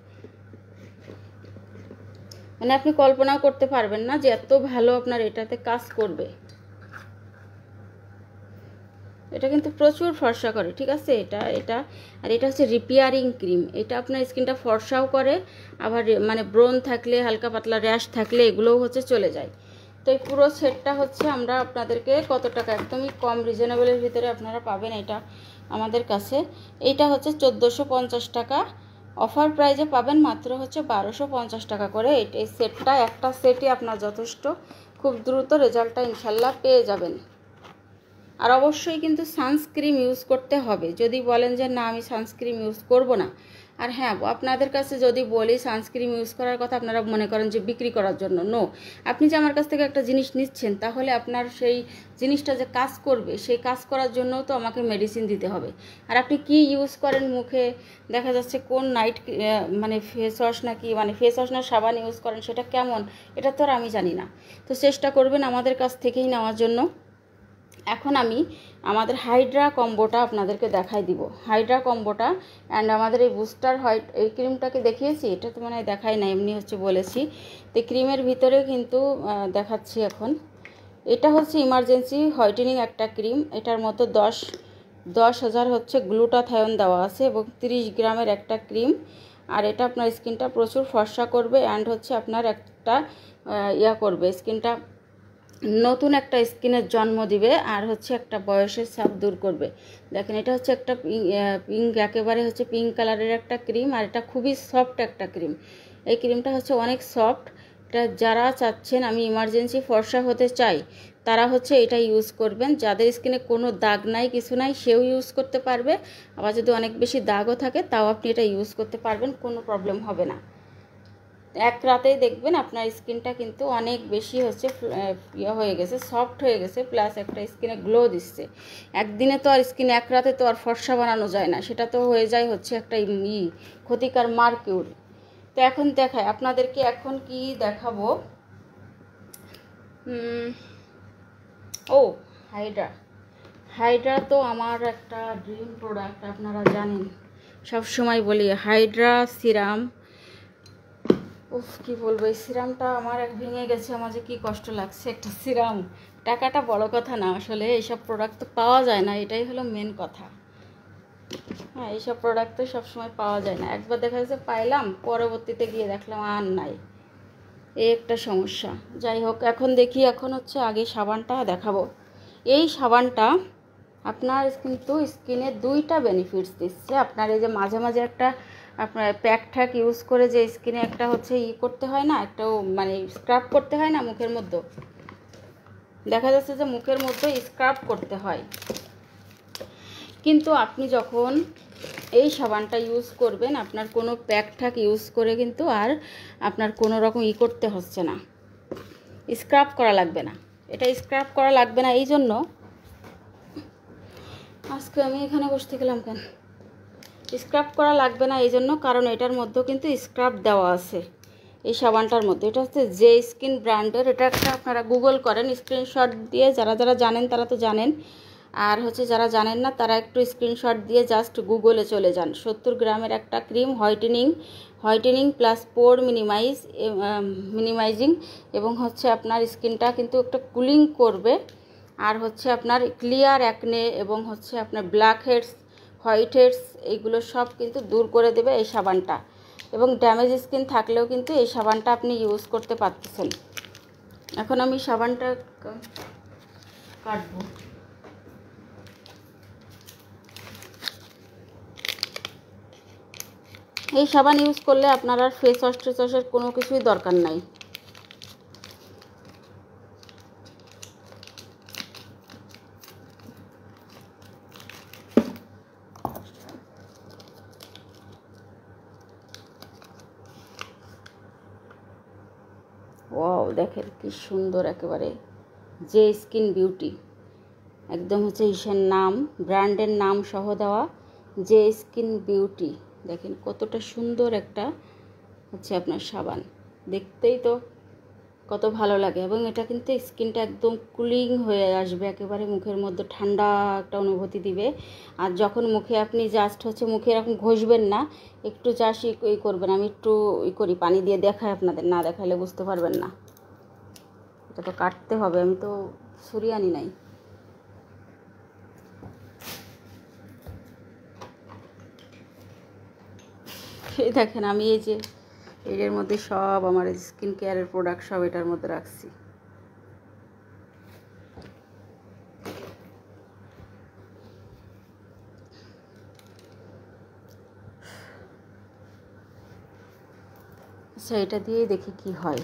মানে আপনি কল্পনাও করতে পারবেন না যে এত ভালো আপনার এটাতে কাজ করবে। এটা কিন্তু প্রচুর ফর্সা করে, ঠিক আছে। এটা আর এটা হচ্ছে রিপেয়ারিং ক্রিম। এটা আপনার স্কিনটা ফর্সাও করে, আবার মানে ব্রণ থাকলে, হালকা পাতলা র্যাশ থাকলে এগুলোও হচ্ছে চলে যায়। তো এই পুরো সেটটা হচ্ছে আমরা আপনাদেরকে কত টাকা, একদমই কম রিজনেবলের ভিতরে আপনারা পাবেন এটা আমাদের কাছে। এইটা হচ্ছে 1450 টাকা, অফার প্রাইজে পাবেন মাত্র হচ্ছে 1250 টাকা করে। এই সেটটা, একটা সেটই আপনার যথেষ্ট, খুব দ্রুত রেজাল্টটা ইনশাল্লাহ পেয়ে যাবেন। আর অবশ্যই কিন্তু সানস্ক্রিন ইউজ করতে হবে। যদি বলেন যে না আমি সানস্ক্রিন ইউজ করব না, আর হ্যাঁ, আপনাদের কাছে যদি বলি সানস্ক্রিন ইউজ করার কথা, আপনারা মনে করেন যে বিক্রি করার জন্য। নো, আপনি যে আমার কাছ থেকে একটা জিনিস নিচ্ছেন, তাহলে আপনার সেই জিনিসটা যে কাজ করবে, সেই কাজ করার জন্যও তো আমাকে মেডিসিন দিতে হবে। আর আপনি কি ইউজ করেন মুখে, দেখা যাচ্ছে কোন নাইট মানে ফেস ওয়াশ নাকি, মানে ফেস ওয়াশ না সাবান ইউজ করেন, সেটা কেমন, এটা তো আর আমি জানি না। তো চেষ্টা করবেন আমাদের কাছ থেকেই নেওয়ার জন্য। এখন আমি আমাদের হাইড্রা কম্বোটা আপনাদেরকে দেখাই দিব। হাইড্রা কম্বোটা অ্যান্ড আমাদের এই বুস্টার হোয়াইট এই ক্রিমটাকে দেখিয়েছি, এটা তো মানে দেখাই না, এমনি হচ্ছে বলেছি। তো ক্রিমের ভিতরে কিন্তু দেখাচ্ছি এখন। এটা হচ্ছে ইমার্জেন্সি হোয়াইটেনিং একটা ক্রিম। এটার মতো 10,000 হচ্ছে গ্লুটাথায়ন দেওয়া আছে এবং 30 গ্রামের একটা ক্রিম। আর এটা আপনার স্কিনটা প্রচুর ফর্সা করবে অ্যান্ড হচ্ছে আপনার একটা করবে, স্কিনটা নতুন একটা স্কিনের জন্ম দিবে আর হচ্ছে একটা বয়সের ছাপ দূর করবে। দেখেন, এটা হচ্ছে একটা পিঙ্ক, একেবারে হচ্ছে পিঙ্ক কালারের একটা ক্রিম। আর এটা খুবই সফট একটা ক্রিম। এই ক্রিমটা হচ্ছে অনেক সফট। এটা যারা চাচ্ছেন আমি ইমার্জেন্সি ফর্সা হতে চাই, তারা হচ্ছে এটা ইউজ করবেন। যাদের স্কিনে কোনো দাগ নাই, কিছু নাই, সেও ইউজ করতে পারবে। আবার যদি অনেক বেশি দাগও থাকে, তাও আপনি এটা ইউজ করতে পারবেন, কোনো প্রবলেম হবে না। এক রাতেই দেখবেন আপনার স্কিনটা কিন্তু অনেক বেশি হচ্ছে হয়ে গেছে, সফট হয়ে গেছে, প্লাস একটা স্কিনে গ্লো দিচ্ছে। একদিনে তো আর স্কিন, এক রাতে তো আর ফর্সা বানানো যায় না, সেটা তো হয়ে যায় হচ্ছে একটা ক্ষতিকর মার্কিউরি। তো এখন দেখায় আপনাদেরকে, এখন কি দেখাবো, ও হাইড্রা তো আমার একটা ড্রিম প্রোডাক্ট, আপনারা জানেন, সব সময় বলি হাইড্রা সিরাম। উফ, কি বলবো, এই সিরামটা আমার ভেঙে গেছে, আমার যে কী কষ্ট লাগছে। একটা সিরাম, টাকাটা বড় কথা না, আসলে এইসব প্রোডাক্ট তো পাওয়া যায় না, এটাই হলো মেন কথা। হ্যাঁ, এইসব প্রোডাক্ট তো সবসময় পাওয়া যায় না। একবার দেখা যাচ্ছে পাইলাম, পরবর্তীতে গিয়ে দেখলাম আর নাই, এই একটা সমস্যা। যাই হোক, এখন দেখি, এখন হচ্ছে আগে সাবানটা দেখাবো। এই সাবানটা আপনার কিন্তু স্কিনে 2টা বেনিফিটস দিচ্ছে। আপনার এই যে মাঝে মাঝে একটা আপনার প্যাক ঠ্যাক ইউজ করে যে স্কিনে একটা হচ্ছে করতে হয় না, একটা মানে স্ক্রাব করতে হয় না মুখের মধ্যে, দেখা যাচ্ছে যে মুখের মধ্যে স্ক্রাব করতে হয়। কিন্তু আপনি যখন এই সাবানটা ইউজ করবেন, আপনার কোনো প্যাক ঠ্যাক ইউজ করে কিন্তু আর আপনার কোনো রকম করতে হচ্ছে না, স্ক্রাব করা লাগবে না। এটা স্ক্রাব করা লাগবে না এই জন্য, আজকে আমি এখানে বসতে গেলাম কেন, স্ক্রাব করা লাগবে না এই জন্য, কারণ এটার মধ্যেও কিন্তু স্ক্রাব দেওয়া আছে এই সাবানটার মধ্যে। এটা হচ্ছে জে স্কিন ব্র্যান্ডের। এটা একটা আপনারা গুগল করেন স্ক্রিনশট দিয়ে, যারা যারা জানেন তারা তো জানেন, আর হচ্ছে যারা জানেন না তারা একটু স্ক্রিনশট দিয়ে জাস্ট গুগলে চলে যান। 70 গ্রামের একটা ক্রিম, হোয়াইটেনিং প্লাস পোর মিনিমাইজিং এবং হচ্ছে আপনার স্কিনটা কিন্তু একটা কুলিং করবে। আর হচ্ছে আপনার ক্লিয়ার অ্যাকনে এবং হচ্ছে আপনার ব্ল্যাক হেডস, হোয়াইট হেডস, এইগুলো সব কিন্তু দূর করে দেবে এই সাবানটা। এবং ড্যামেজ স্কিন থাকলেও কিন্তু এই সাবানটা আপনি ইউজ করতে পারতেছেন। এখন আমি সাবানটা কাটবো। এই সাবান ইউজ করলে আপনার আর ফেস ওয়াশ টেস ওয়াশের কোনো কিছুই দরকার নাই। ওয়াও, দেখেন কি সুন্দর, একেবারে জে স্কিন বিউটি, একদম হচ্ছে ইসের নাম, ব্র্যান্ডের নাম সহ দেওয়া, জে স্কিন বিউটি। দেখেন কতটা সুন্দর একটা হচ্ছে আপনার সাবান, দেখতেই তো কত ভালো লাগে। এবং এটা কিন্তু স্কিনটা একদম কুলিং হয়ে আসবে, একেবারে মুখের মধ্যে ঠান্ডা একটা অনুভূতি দিবে। আর যখন মুখে আপনি জাস্ট হচ্ছে মুখে এরকম ঘষবেন না, একটু জাস্ট করবেন, আমি একটু করি পানি দিয়ে দেখাই আপনাদের, না দেখালে বুঝতে পারবেন না। এটা তো কাটতে হবে, আমি তো ছুরি আনি নাই। এই দেখেন, আমি এই যে এর মধ্যে সব আমার স্কিন কেয়ারের প্রোডাক্ট সব এটার মধ্যে রাখছি। আচ্ছা, এটা দিয়েই দেখি কি হয়।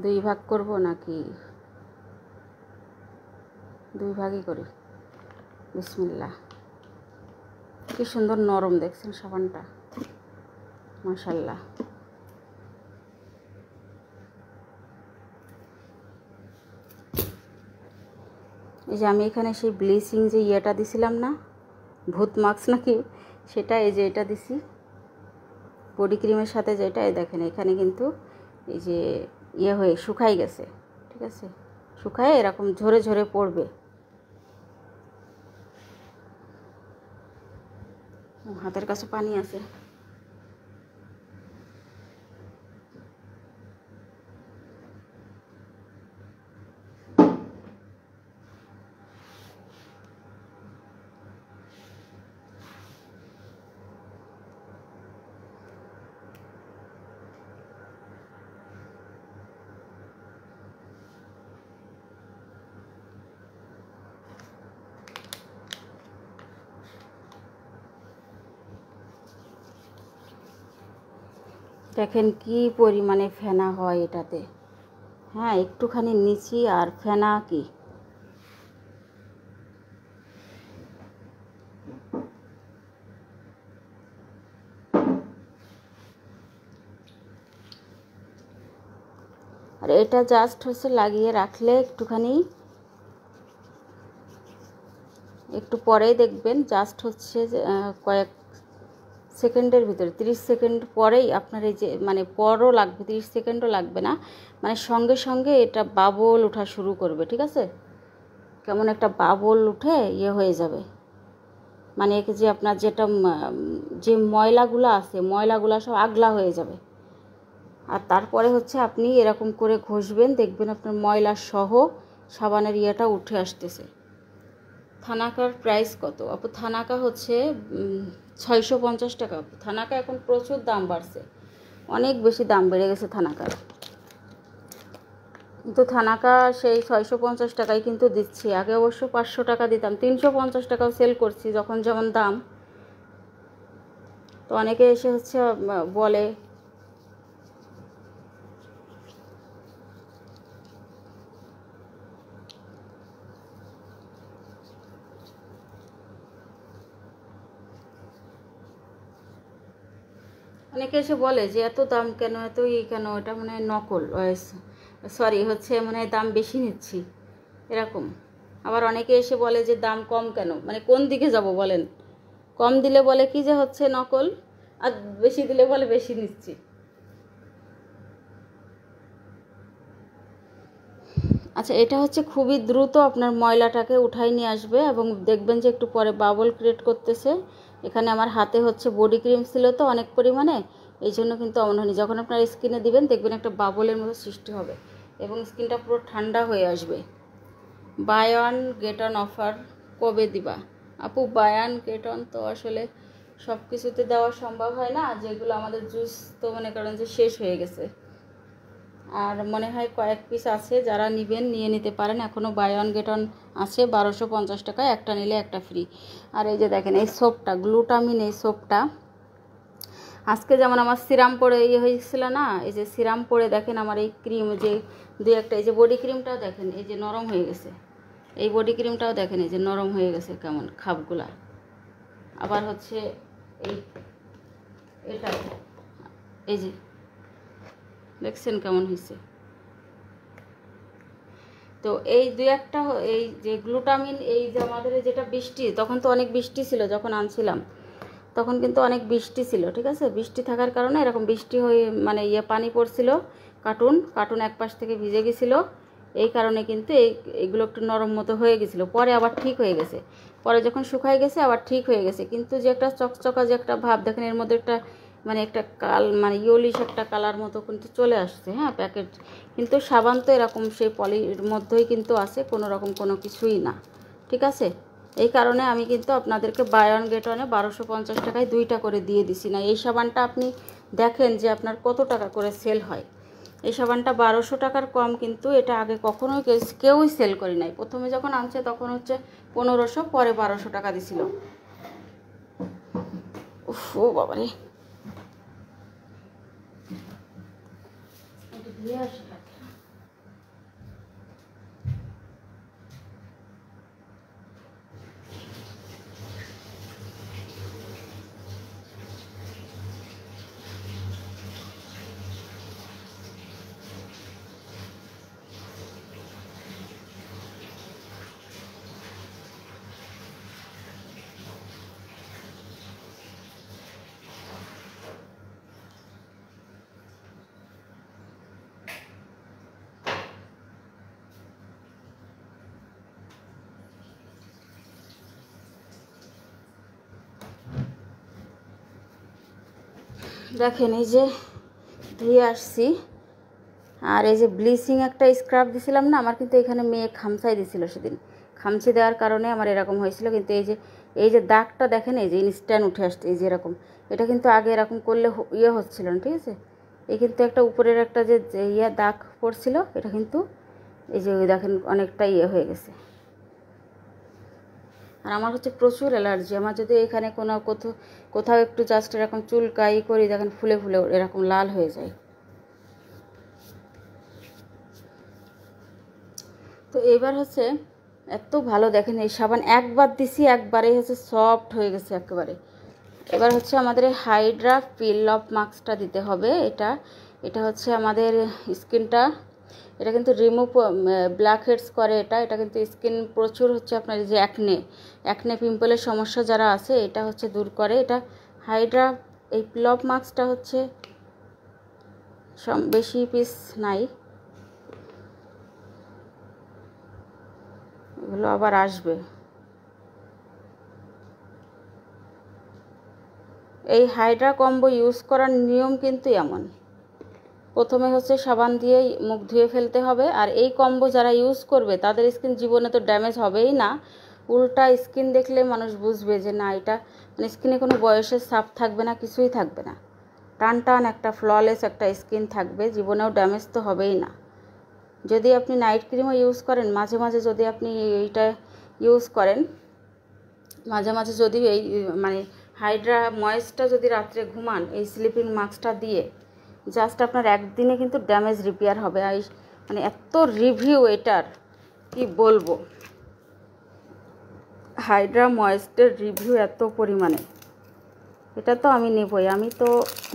2 ভাগ করব নাকি 2 ভাগই করি। বিসমিল্লাহ। কি সুন্দর নরম দেখছেন সাবানটা, মাশাআল্লাহ। এই যে আমি এখানে সেই ব্লিচিং যে ইয়েটা দিছিলাম না, ভূত মাস্ক নাকি, সেটা এই যে এটা দিছি বডি ক্রিমের সাথে, যেটা এই দেখেন এখানে কিন্তু এই যে ইয়ে হয়ে শুকাই গেছে, ঠিক আছে, শুকায় এরকম ঝরে ঝরে পড়বে। হাতের কাছে পানি আছে। দেখেন কি পরিমাণে ফেনা হয় এটাতে, হ্যাঁ একটুখানি নিচি আর ফেনা কি। আর এটা জাস্ট হচ্ছে লাগিয়ে রাখলে একটুখানি, একটু পরেই দেখবেন জাস্ট হচ্ছে কয়েক সেকেন্ডের ভিতরে, 30 সেকেন্ড পরেই আপনার এই যে মানে পরও লাগবে, 30 সেকেন্ডও লাগবে না, মানে সঙ্গে সঙ্গে এটা বাবল ওঠা শুরু করবে, ঠিক আছে, কেমন একটা বাবল উঠে ইয়ে হয়ে যাবে, মানে যে আপনার যেটা যে ময়লাগুলো আছে ময়লাগুলো সব আগলা হয়ে যাবে। আর তারপরে হচ্ছে আপনি এরকম করে ঘষবেন, দেখবেন আপনার ময়লা সহ সাবানের ইয়েটা উঠে আসতেছে। থানাকার প্রাইস কত আপু? থানাকা হচ্ছে 650 টাকা। থানাকা এখন প্রচুর দাম বাড়ছে, অনেক বেশি দাম বেড়ে গেছে থানাকার। কিন্তু থানাকা সেই 650 টাকায় কিন্তু দিচ্ছি, আগে অবশ্য 500 টাকা দিতাম, 350 টাকাও সেল করছি যখন যেমন দাম। তো অনেকে এসে হচ্ছে বলে অনেকে এসে বলে যে এত দাম কেন, এত কেন, এটা মনে হয় নকল, সরি হচ্ছে মানে দাম বেশি নিচ্ছি এরকম। আবার অনেকে এসে বলে যে দাম কম কেন, মানে কোন দিকে যাব বলেন? কম দিলে বলে কি যে হচ্ছে নকল, আর বেশি দিলে বলে বেশি নিচ্ছি। আচ্ছা, এটা হচ্ছে খুবই দ্রুত আপনার ময়লাটাকে উঠাই নিয়ে আসবে, এবং দেখবেন যে একটু পরে বাবল ক্রিয়েট করতেছে। এখানে আমার হাতে হচ্ছে বডি ক্রিম ছিল তো অনেক পরিমাণে, এই জন্য কিন্তু এমন হয়নি। যখন আপনার স্কিনে দিবেন দেখবেন একটা বাবলের মতো সৃষ্টি হবে এবং স্কিনটা পুরো ঠান্ডা হয়ে আসবে। Buy one get one offer কবে দিবা আপু? বাই ওয়ান গেট অন তো আসলে সব কিছুতে দেওয়া সম্ভব হয় না, যেগুলো আমাদের জুস তো মনে করেন যে শেষ হয়ে গেছে, আর মনে হয় কয়েক পিস আছে, যারা নেবেন নিয়ে নিতে পারেন। এখনও বাই ওয়ান গেট অন আছে 1250 টাকায়, একটা নিলে একটা ফ্রি। আর এই যে দেখেন এই সোপটা, গ্লুটামিন, এই সোপটা আজকে যেমন আমার সিরাম পরে ইয়ে হয়েছিল না, এই যে সিরাম পরে দেখেন আমার এই ক্রিম যে দুই একটা, এই যে বডি ক্রিমটাও দেখেন এই যে নরম হয়ে গেছে, এই বডি ক্রিমটাও দেখেন এই যে নরম হয়ে গেছে কেমন খাপগুলা। আবার হচ্ছে এটা এই যে দেখছেন কেমন হয়েছে। তো এই দুই একটা এই যে গ্লুটামিন, এই যে আমাদের যেটা বৃষ্টি, তখন তো অনেক বৃষ্টি ছিল যখন আনছিলাম, তখন কিন্তু অনেক বৃষ্টি ছিল, ঠিক আছে, বৃষ্টি থাকার কারণে এরকম বৃষ্টি হয়ে মানে পানি পড়ছিল, কার্টুন এক পাশ থেকে ভিজে গেছিলো, এই কারণে কিন্তু এইগুলো একটু নরম মতো হয়ে গেছিলো, পরে আবার ঠিক হয়ে গেছে, পরে যখন শুকাই গেছে আবার ঠিক হয়ে গেছে। কিন্তু যে একটা চকচকা যে একটা ভাব দেখেন, এর মধ্যে একটা মানে একটা মানে ইয়েলিশ একটা কালার মতো কিন্তু চলে আসছে, হ্যাঁ প্যাকেট। কিন্তু সাবান তো এরকম সেই পলির মধ্যেই কিন্তু আছে, কোনো রকম কোনো কিছুই না, ঠিক আছে। এই কারণে আমি কিন্তু আপনাদেরকে বাই ওয়ান গেট ওয়ানে 1250 টাকায় দুইটা করে দিয়ে দিছি। না এই সাবানটা আপনি দেখেন যে আপনার কত টাকা করে সেল হয়, এই সাবানটা 1200 টাকার কম, কিন্তু এটা আগে কখনোই কেউই সেল করি নাই। প্রথমে যখন আনছে তখন হচ্ছে 1500, পরে 1200 টাকা দিছিল। ও বাবারে, দেখেন এই যে ধুয়ে আসছি। আর এই যে ব্লিচিং একটা স্ক্রাব দিছিলাম না, আমার কিন্তু এখানে মেয়ে খামচাই দিছিল সেদিন। খামচি দেওয়ার কারণে আমার এরকম হয়েছিল। কিন্তু এই যে দাগটা দেখেন, এই যে ইনস্ট্যান্ট উঠে আসছে, এই যে এরকম। এটা কিন্তু আগে এরকম করলে ইয়ে হচ্ছিল না, ঠিক আছে। এই কিন্তু একটা উপরের একটা যে দাগ পড়ছিল, এটা কিন্তু এই যে দেখেন অনেকটা ইয়ে হয়ে গেছে। আর আমার হচ্ছে প্রচুর অ্যালার্জি। আমার যদি এখানে কোথাও একটু জাস্ট এরকম চুলকাই করি, দেখেন ফুলে ফুলে এরকম লাল হয়ে যায়। তো এবার হচ্ছে এত ভালো, দেখেন এই সাবান একবার দিছি, একবারেই হচ্ছে সফট হয়ে গেছে একেবারে। এবার হচ্ছে আমাদের হাইড্রা পিল অফ মাস্কটা দিতে হবে। এটা হচ্ছে আমাদের স্কিনটা, এটা কিন্তু রিমুভ ব্ল্যাক হেডস করে। এটা কিন্তু স্কিন প্রচুর হচ্ছে আপনার যে অ্যাকনে পিম্পলের সমস্যা যারা আছে, এটা হচ্ছে দূর করে। এটা হাইড্রা এই পিল অফ মাস্কটা হচ্ছে বেশি পিস নাই, এগুলো আবার আসবে। এই হাইড্রা কম্বো ইউজ করার নিয়ম কিন্তু এমন, প্রথমে হচ্ছে সাবান দিয়ে মুখ ধুয়ে ফেলতে হবে। আর এই কম্বো যারা ইউজ করবে তাদের স্কিন জীবনে তো ড্যামেজ হবেই না, উল্টা স্কিন দেখলে মানুষ বুঝবে যে না, এটা মানে স্কিনে কোনো বয়সের ছাপ থাকবে না, কিছুই থাকবে না, টান টান একটা ফ্ললেস একটা স্কিন থাকবে, জীবনেও ড্যামেজ তো হবেই না। যদি আপনি নাইট ক্রিমও ইউজ করেন, মাঝে মাঝে যদি আপনি এইটা ইউজ করেন, মাঝে মাঝে যদি এই মানে হাইড্রা ময়েসটা যদি রাত্রে ঘুমান এই স্লিপিং মাস্কটা দিয়ে, জাস্ট আপনার একদিনে কিন্তু ড্যামেজ রিপেয়ার হবে। মানে এত রিভিউ এটার কি বলবো, হাইড্রা ময়েস্টের রিভিউ এত পরিমাণে, এটা তো আমি নেবই, আমি তো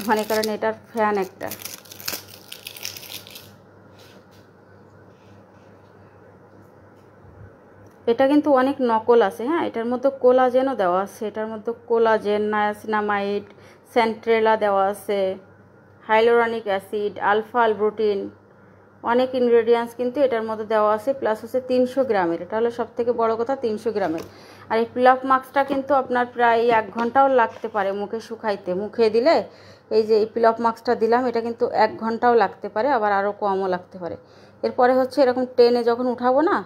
মনে করেন এটার ফ্যান একটা। এটা কিন্তু অনেক নকল আছে, হ্যাঁ, এটার মধ্যে কোলাজেনও দেওয়া আছে, এটার মধ্যে কোলাজেন, নায়াসিনামাইড, সেন্ট্রেলা দেওয়া আছে, হাইলোরনিক অ্যাসিড, আলফা আলব্রুটিন, অনেক ইনগ্রেডিয়েন্টস কিন্তু এটার মধ্যে দেওয়া আছে। প্লাস হচ্ছে 300 গ্রামের, এটা হলো সব থেকে বড়ো কথা, 300 গ্রামের। আর এই পিলঅফ মাস্কটা কিন্তু আপনার প্রায় 1 ঘন্টাও লাগতে পারে মুখে শুকাইতে। মুখে দিলে এই যে এই পিলঅফ মাস্কটা দিলাম, এটা কিন্তু 1 ঘন্টাও লাগতে পারে, আবার আরও কমও লাগতে পারে। এরপরে হচ্ছে এরকম টেনে যখন উঠাবো না,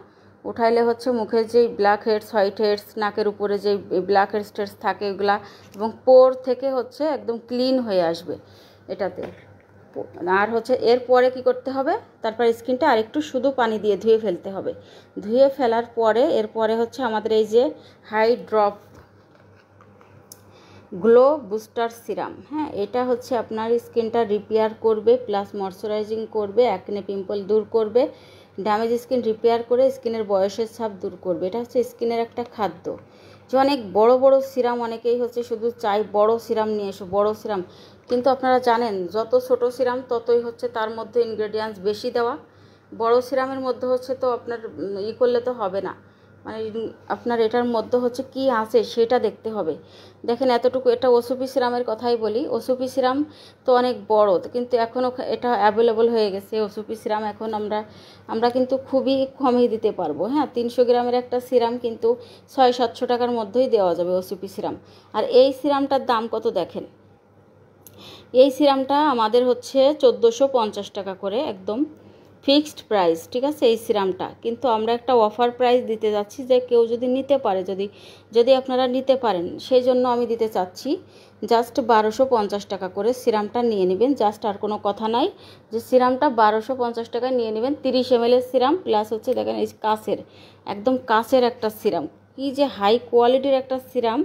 উঠাইলে হচ্ছে মুখের যেই ব্ল্যাক হেডস, হোয়াইট হেডস, নাকের উপরে যেই ব্ল্যাক হেডস টেডস থাকে এগুলা, এবং পোর থেকে হচ্ছে একদম ক্লিন হয়ে আসবে এটাতে। আর হচ্ছে এরপরে কি করতে হবে, তারপর স্কিনটা আরেকটু শুধু পানি দিয়ে ধুয়ে ফেলতে হবে। ধুয়ে ফেলার পরে এরপরে হচ্ছে আমাদের এই যে high drop glow booster serum, হ্যাঁ, এটা হচ্ছে আপনার স্কিনটা রিপেয়ার করবে, প্লাস ময়শ্চারাইজিং করবে, অ্যাকনে পিম্পল দূর করবে, ড্যামেজ স্কিন রিপেয়ার করে স্কিনের বয়সের ছাপ দূর করবে। এটা হচ্ছে স্কিনের একটা খাদ্য। যে অনেক বড় বড় সিরাম, অনেকেই হচ্ছে শুধু চাই বড় সিরাম নিয়ে এসো, বড় সিরাম, কিন্তু আপনারা জানেন যত ছোট সিরাম ততই হচ্ছে তার মধ্যে ইনগ্রেডিয়েন্টস বেশি দেওয়া। বড় সিরামের মধ্যে হচ্ছে তো আপনার করলে তো হবে না, মানে আপনার এটার মধ্যে হচ্ছে কি আছে সেটা দেখতে হবে। দেখেন এতটুকু, এটা ওসুপি সিরামের কথাই বলি, ওসুপি সিরাম তো অনেক বড়, কিন্তু এখনও এটা অ্যাভেলেবল হয়ে গেছে ওসুপি সিরাম। এখন আমরা কিন্তু খুবই কমই দিতে পারবো, হ্যাঁ, 300 গ্রামের একটা সিরাম কিন্তু 600-700 টাকার মধ্যেই দেওয়া যাবে ওসুপি সিরাম। আর এই সিরামটার দাম কত দেখেন, এই সিরামটা আমাদের হচ্ছে 1450 টাকা করে, একদম ফিক্সড প্রাইস, ঠিক আছে এই সিরামটা। কিন্তু আমরা একটা অফার প্রাইস দিতে যাচ্ছি, যে কেউ যদি নিতে পারে, যদি আপনারা নিতে পারেন, সেই জন্য আমি দিতে চাচ্ছি জাস্ট 1250 টাকা করে সিরামটা নিয়ে নেবেন। জাস্ট আর কোনো কথা নাই, যে সিরামটা 1250 টাকায় নিয়ে নেবেন। 30 ml সিরাম, প্লাস হচ্ছে দেখেন এই কাচের, একদম কাচের একটা সিরাম, কি যে হাই কোয়ালিটির একটা সিরাম।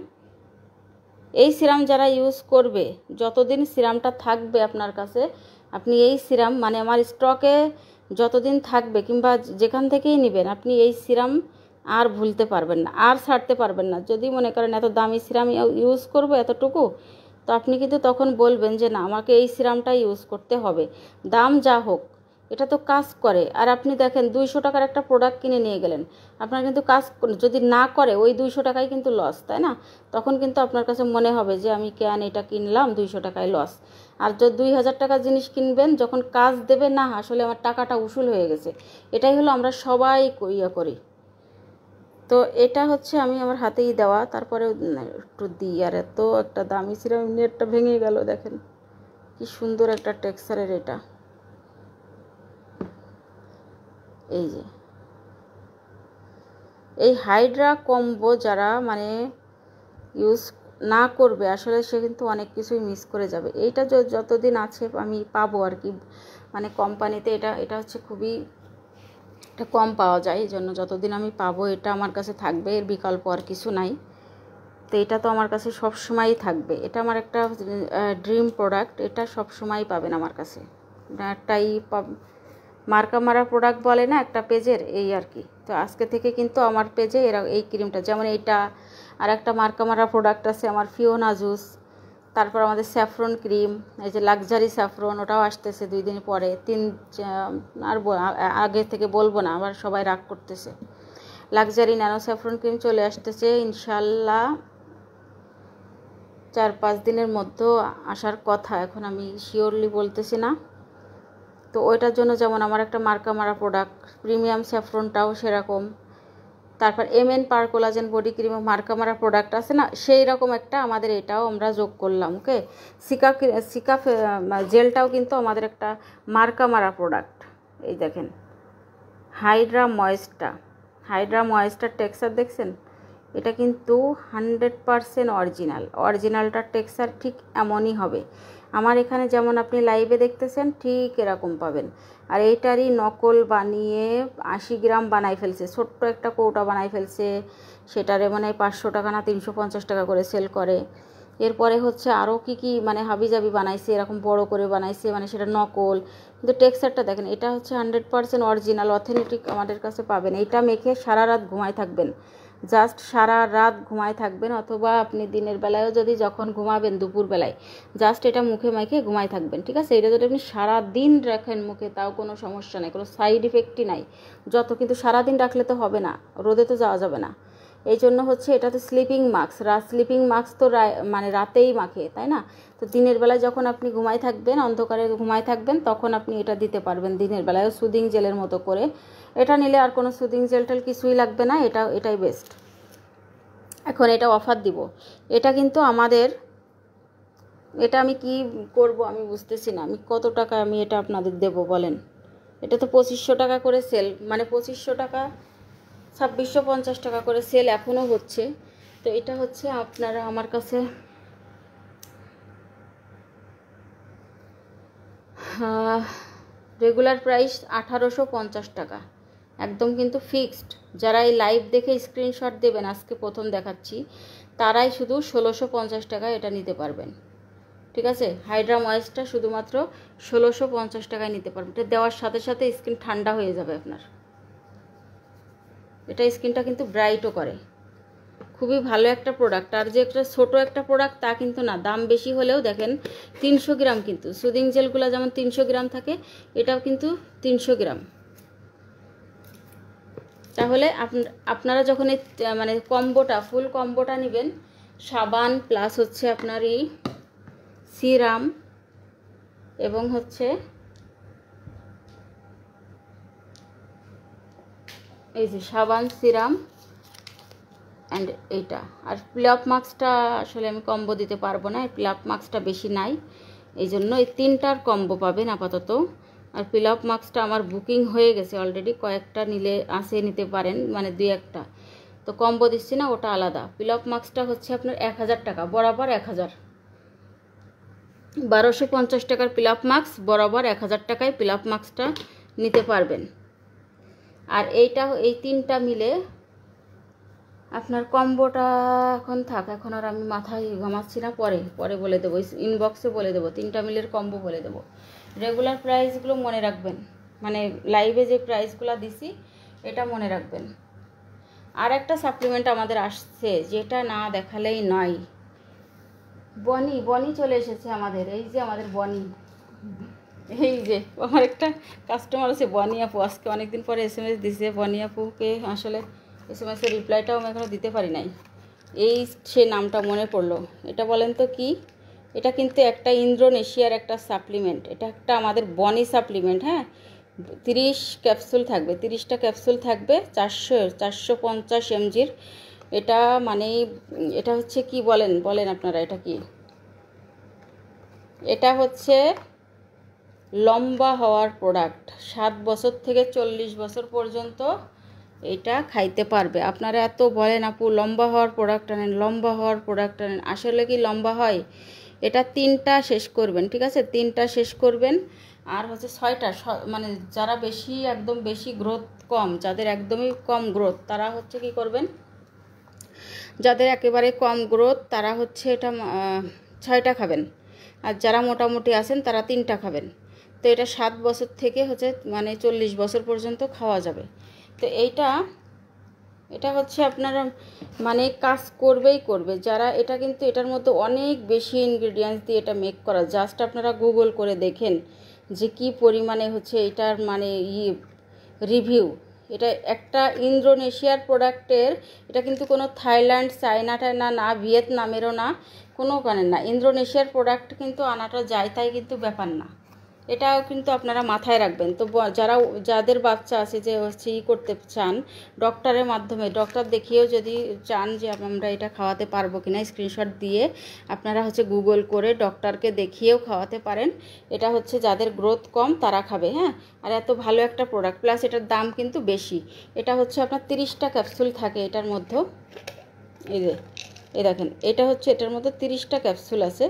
এই সিরাম যারা ইউজ করবে, যতদিন সিরামটা থাকবে আপনার কাছে, আপনি এই সিরাম মানে আমার স্টকে যতদিন থাকবে, কিংবা যেখান থেকেই নেবেন, আপনি এই সিরাম আর ভুলতে পারবেন না, আর ছাড়তে পারবেন না। যদি মনে করেন এত দামি সিরাম ইউজ করবো এতটুকু, তো আপনি কিন্তু তখন বলবেন যে না, আমাকে এই সিরামটা ইউজ করতে হবে, দাম যা হোক, এটা তো কাজ করে। আর আপনি দেখেন 200 টাকার একটা প্রোডাক্ট কিনে নিয়ে গেলেন, আপনার কিন্তু কাজ যদি না করে ওই 200 টাকায় কিন্তু লস, তাই না? তখন কিন্তু আপনার কাছে মনে হবে যে আমি কেন এটা কিনলাম, 200 টাকায় লস। আর যদি 2000 টাকার জিনিস কিনবেন, যখন কাজ দেবে, না আসলে আমার টাকাটা উসুল হয়ে গেছে, এটাই হলো আমরা সবাই ইয়ে করি। তো এটা হচ্ছে আমি আমার হাতেই দেওয়া, তারপরে একটু দিই। আর এত একটা দামি সিরাম, নেটটা ভেঙে গেল দেখেন, কি সুন্দর একটা টেক্সচারের এটা। এই যে এই হাইড্রা কম্বো যারা মানে ইউজ না করবে আসলে সে কিন্তু অনেক কিছুই মিস করে যাবে। এইটা যতদিন আছে আমি পাবো আর কি, মানে কোম্পানিতে এটা হচ্ছে খুবই এটা কম পাওয়া যায়, এই জন্য যতদিন আমি পাবো এটা আমার কাছে থাকবে, এর বিকল্প আর কিছু নাই। তো এটা তো আমার কাছে সব সময়ই থাকবে, এটা আমার একটা ড্রিম প্রোডাক্ট, এটা সব সময়ই পাবেন আমার কাছে। একটাই মার্কা মারা প্রোডাক্ট বলে না একটা পেজের, এই আর কি। তো আজকে থেকে কিন্তু আমার পেজে এই ক্রিমটা, যেমন এইটা আর একটা মার্কা মারা প্রোডাক্ট আছে আমার ফিওনা জুস, তারপর আমাদের স্যাফরন ক্রিম, এই যে লাক্সারি স্যাফরন, ওটাও আসতেছে 2 দিন পরে, আর আগে থেকে বলবো না, আবার সবাই রাগ করতেছে। লাক্সারি ন্যানো স্যাফরন ক্রিম চলে আসতেছে ইনশাল্লাহ 4-5 দিনের মধ্যে আসার কথা, এখন আমি শিওরলি বলতেছি না। তো ওইটার জন্য যেমন আমার একটা মার্কা মারা প্রোডাক্ট, প্রিমিয়াম স্যাফরনটাও সেরকম, তারপর MN পার কোলাজেন বডি ক্রিম মার্কা মারা প্রোডাক্ট আছে না, সেই রকম একটা আমাদের এটাও আমরা যোগ করলাম। ওকে, সিকা জেলটাও কিন্তু আমাদের একটা মার্কা মারা প্রোডাক্ট। এই দেখেন হাইড্রা ময়েস্টার টেক্সচার দেখছেন, এটা কিন্তু 100% অরিজিনালটার টেক্সচার ঠিক এমনই হবে। আমার এখানে যেমন আপনি লাইভে দেখতেছেন ঠিক এরকম পাবেন। আর এইটারই নকল বানিয়ে 80 গ্রাম বানাই ফেলছে, ছোট্ট একটা কৌটা বানাই ফেলছে, সেটারে মানে 500 টাকা না 350 টাকা করে সেল করে। এরপরে হচ্ছে আরও কি মানে হাবিজাবি বানাইছে, এরকম বড় করে বানাইছে, মানে সেটা নকল, কিন্তু টেক্সচারটা দেখেন, এটা হচ্ছে 100% অরিজিনাল অথেন্টিক আমাদের কাছে পাবেন। এটা মেখে সারা রাত ঘুমায় থাকবেন, জাস্ট সারা রাত ঘুমায় থাকবেন, অথবা আপনি দিনের বেলায়ও যদি যখন ঘুমাবেন দুপুরবেলায় জাস্ট এটা মুখে মেখে ঘুমায় থাকবেন, ঠিক আছে। এটা যদি আপনি সারা দিন রাখেন মুখে তাও কোনো সমস্যা নেই, কোনো সাইড ইফেক্টই নাই। কিন্তু সারাদিন রাখলে তো হবে না, রোদে তো যাওয়া যাবে না। এই জন্য হচ্ছে এটা তো স্লিপিং মাস্ক তো মানে রাতেই মাখে, তাই না। তো দিনের বেলায় যখন আপনি ঘুমায় থাকবেন, অন্ধকারে ঘুমায় থাকবেন, তখন আপনি এটা দিতে পারবেন দিনের বেলায় সুদিং জেলের মতো করে। এটা নিলে আর কোনো সুদিং জেল কিছুই লাগবে না, এটাই বেস্ট। এখন এটা অফার দিব, এটা কিন্তু আমাদের, এটা আমি কি করব আমি বুঝতেছি না, আমি কত টাকা আমি এটা আপনাদের দেব বলেন। এটা তো 2500 টাকা করে সেল, মানে 2500 টাকা 2650 টাকা করে সেল এখনও হচ্ছে। তো এটা হচ্ছে আপনারা আমার কাছে রেগুলার প্রাইস 1850 টাকা, একদম কিন্তু ফিক্সড। যারা এই লাইভ দেখে স্ক্রিনশট দেবেন, আজকে প্রথম দেখাচ্ছি, তারাই শুধু 1650 টাকা এটা নিতে পারবেন, ঠিক আছে। হাইড্রা ময়েস্টটা শুধুমাত্র 1650 টাকায় নিতে পারবেন। এটা দেওয়ার সাথে সাথে স্কিন ঠান্ডা হয়ে যাবে আপনার, এটা স্কিনটা কিন্তু ব্রাইটও করে, খুবই ভালো একটা প্রোডাক্ট। আর যে একটা ছোটো একটা প্রোডাক্ট তা কিন্তু না, দাম বেশি হলেও দেখেন 300 গ্রাম, কিন্তু সুদিং জেলগুলো যেমন 300 গ্রাম থাকে, এটাও কিন্তু 300 গ্রাম। তাহলে আপনারা যখন এই মানে ফুল কম্বোটা নেবেন, সাবান প্লাস হচ্ছে আপনার এই সিরাম এবং হচ্ছে এই যে সাবান, সিরাম অ্যান্ড এইটা, আর প্লাপ মাস্কটা আসলে আমি কম্বো দিতে পারবো না, প্লাপ মাস্কটা বেশি নাই, এই জন্য এই 3টার কম্বো পাবেন আপাতত। আর প্লাপ মাস্কটা আমার বুকিং হয়ে গেছে অলরেডি, কয়েকটা নিলে নিতে পারেন, মানে 2-1টা, তো কম্বো দিচ্ছি না, ওটা আলাদা। প্লাপ মাস্কটা হচ্ছে আপনার 1000 টাকা বরাবর, 1000 1250 টাকার প্লাপ মাস্ক বরাবর 1000 টাকায় প্লাপ মাস্কটা নিতে পারবেন। আর এই 3টা মিলে আপনার কম্বোটা এখন থাক, এখন আর আমি মাথায় ঘামাচ্ছি না, পরে বলে দেবো, ইনবক্সে বলে দেবো, 3টা মিলের কম্বো বলে দেবো। রেগুলার প্রাইসগুলো মনে রাখবেন, মানে লাইভে যে প্রাইসগুলো দিছি এটা মনে রাখবেন। আর একটা সাপ্লিমেন্ট আমাদের আসছে যেটা না দেখালেই নয়, বনি চলে এসেছে আমাদের, এই যে আমাদের বনি, এই যে আমার একটা কাস্টমার আছে বনি আপু, আজকে অনেকদিন পরে SMS দিছে। বনি আপুকে আসলে SMS-এর রিপ্লাইটাও আমি এখনও দিতে পারি নাই, এই সে নামটা মনে পড়লো। এটা বলেন তো কি, এটা কিন্তু একটা ইন্দোনেশিয়ার একটা সাপ্লিমেন্ট, এটা একটা আমাদের বনি সাপ্লিমেন্ট, হ্যাঁ। 30টা ক্যাপসুল থাকবে 450 mgর। এটা মানে এটা হচ্ছে কি বলেন আপনারা, এটা কি এটা হচ্ছে লম্বা হওয়ার প্রোডাক্ট, 7 বছর থেকে 40 বছর পর্যন্ত এটা খাইতে পারবে। আপনারা এত বলেন আপু লম্বা হওয়ার প্রোডাক্ট আনেন, লম্বা হওয়ার প্রোডাক্ট আনেন, আসলে কি লম্বা হয়? এটা 3টা শেষ করবেন, ঠিক আছে? 3টা শেষ করবেন। আর হচ্ছে 6টা, মানে যারা বেশি একদম বেশি গ্রোথ কম, যাদের একদমই কম গ্রোথ, তারা হচ্ছে কি করবেন, যাদের একেবারে কম গ্রোথ তারা হচ্ছে এটা 6টা খাবেন। আর যারা মোটামুটি আছেন তারা 3টা খাবেন। তো এটা 7 বছর থেকে হচ্ছে মানে 40 বছর পর্যন্ত খাওয়া যাবে। তো এটা হচ্ছে আপনারা মানে কাজ করবেই করবে যারা, এটা কিন্তু এটার মধ্যে অনেক বেশি ইনগ্রেডিয়েন্টস দিয়ে এটা মেক করা। জাস্ট আপনারা গুগল করে দেখেন যে কি পরিমাণে হচ্ছে এটার মানে রিভিউ। এটা একটা ইন্দোনেশিয়ার প্রোডাক্টের, এটা কিন্তু কোনো থাইল্যান্ড চায়না টাইনা না, ভিয়েতনামেরও না, কোনো কারণে না। ইন্দোনেশিয়ার প্রোডাক্ট কিন্তু আনাটা যায় তাই কিন্তু ব্যাপার না, এটাও কিন্তু আপনারা মাথায় রাখবেন। তো যাদের বাচ্চা আছে যে হচ্ছে করতে চান ডক্টরের মাধ্যমে, ডক্টর দেখিয়েও যদি চান যে আমরা এটা খাওয়াতে পারবো কিনা, স্ক্রিনশট দিয়ে আপনারা হচ্ছে গুগল করে ডক্টরকে দেখিয়েও খাওয়াতে পারেন। এটা হচ্ছে যাদের গ্রোথ কম তারা খাবে, হ্যাঁ। আর এত ভালো একটা প্রোডাক্ট, প্লাস এটার দাম কিন্তু বেশি। এটা হচ্ছে আপনার 30টা ক্যাপসুল থাকে এটার মধ্যে। এই দেখেন, এটা হচ্ছে এটার মধ্যে 30টা ক্যাপসুল আছে।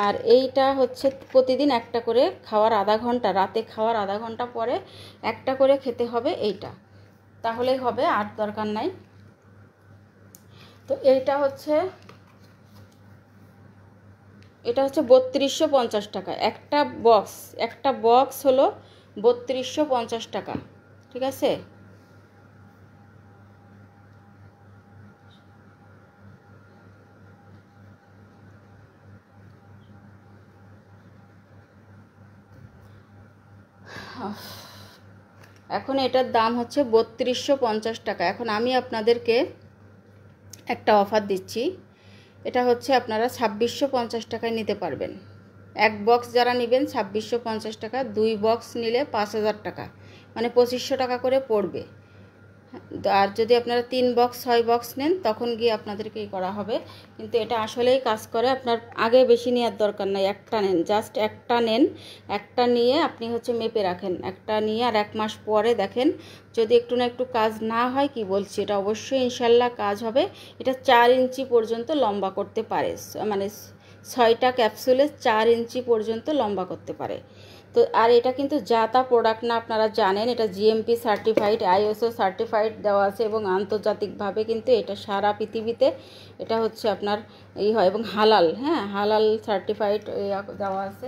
আর এইটা হচ্ছে প্রতিদিন একটা করে, খাওয়ার আধা ঘন্টা, রাতে খাওয়ার আধা ঘন্টা পরে একটা করে খেতে হবে এইটা, তাহলেই হবে, আর দরকার নাই। তো এটা হচ্ছে 3250 টাকা একটা বক্স হলো 3250 টাকা, ঠিক আছে? এখন এটার দাম হচ্ছে 3250 টাকা। এখন আমি আপনাদেরকে একটা অফার দিচ্ছি, এটা হচ্ছে আপনারা 2650 টাকায় নিতে পারবেন। এক বক্স যারা নেবেন 2650 টাকা, 2 বক্স নিলে 5000 টাকা, মানে 2500 টাকা করে পড়বে। আর যদি আপনারা 3 বক্স 6 বক্স নেন তখন গিয়ে আপনাদেরকে করা হবে। কিন্তু এটা আসলেই কাজ করে। আপনার আগে বেশি নেওয়ার দরকার নাই, একটা নেন, জাস্ট একটা নেন। একটা নিয়ে আপনি হচ্ছে মেপে রাখেন, একটা নিয়ে আর 1 মাস পরে দেখেন যদি একটু না একটু কাজ না হয়, কি বলছি, এটা অবশ্যই ইনশাল্লাহ কাজ হবে। এটা 4 ইঞ্চি পর্যন্ত লম্বা করতে পারে, মানে 6টা ক্যাপসুলে 4 ইঞ্চি পর্যন্ত লম্বা করতে পারে। তো আর এটা কিন্তু যা তা প্রোডাক্ট না, আপনারা জানেন এটা জিএমপি সার্টিফাইড, আইএসও সার্টিফাইড দেওয়া আছে, এবং আন্তর্জাতিকভাবে কিন্তু এটা সারা পৃথিবীতে এটা হচ্ছে আপনার হয়, এবং হালাল, হ্যাঁ, হালাল সার্টিফাইড দেওয়া আছে।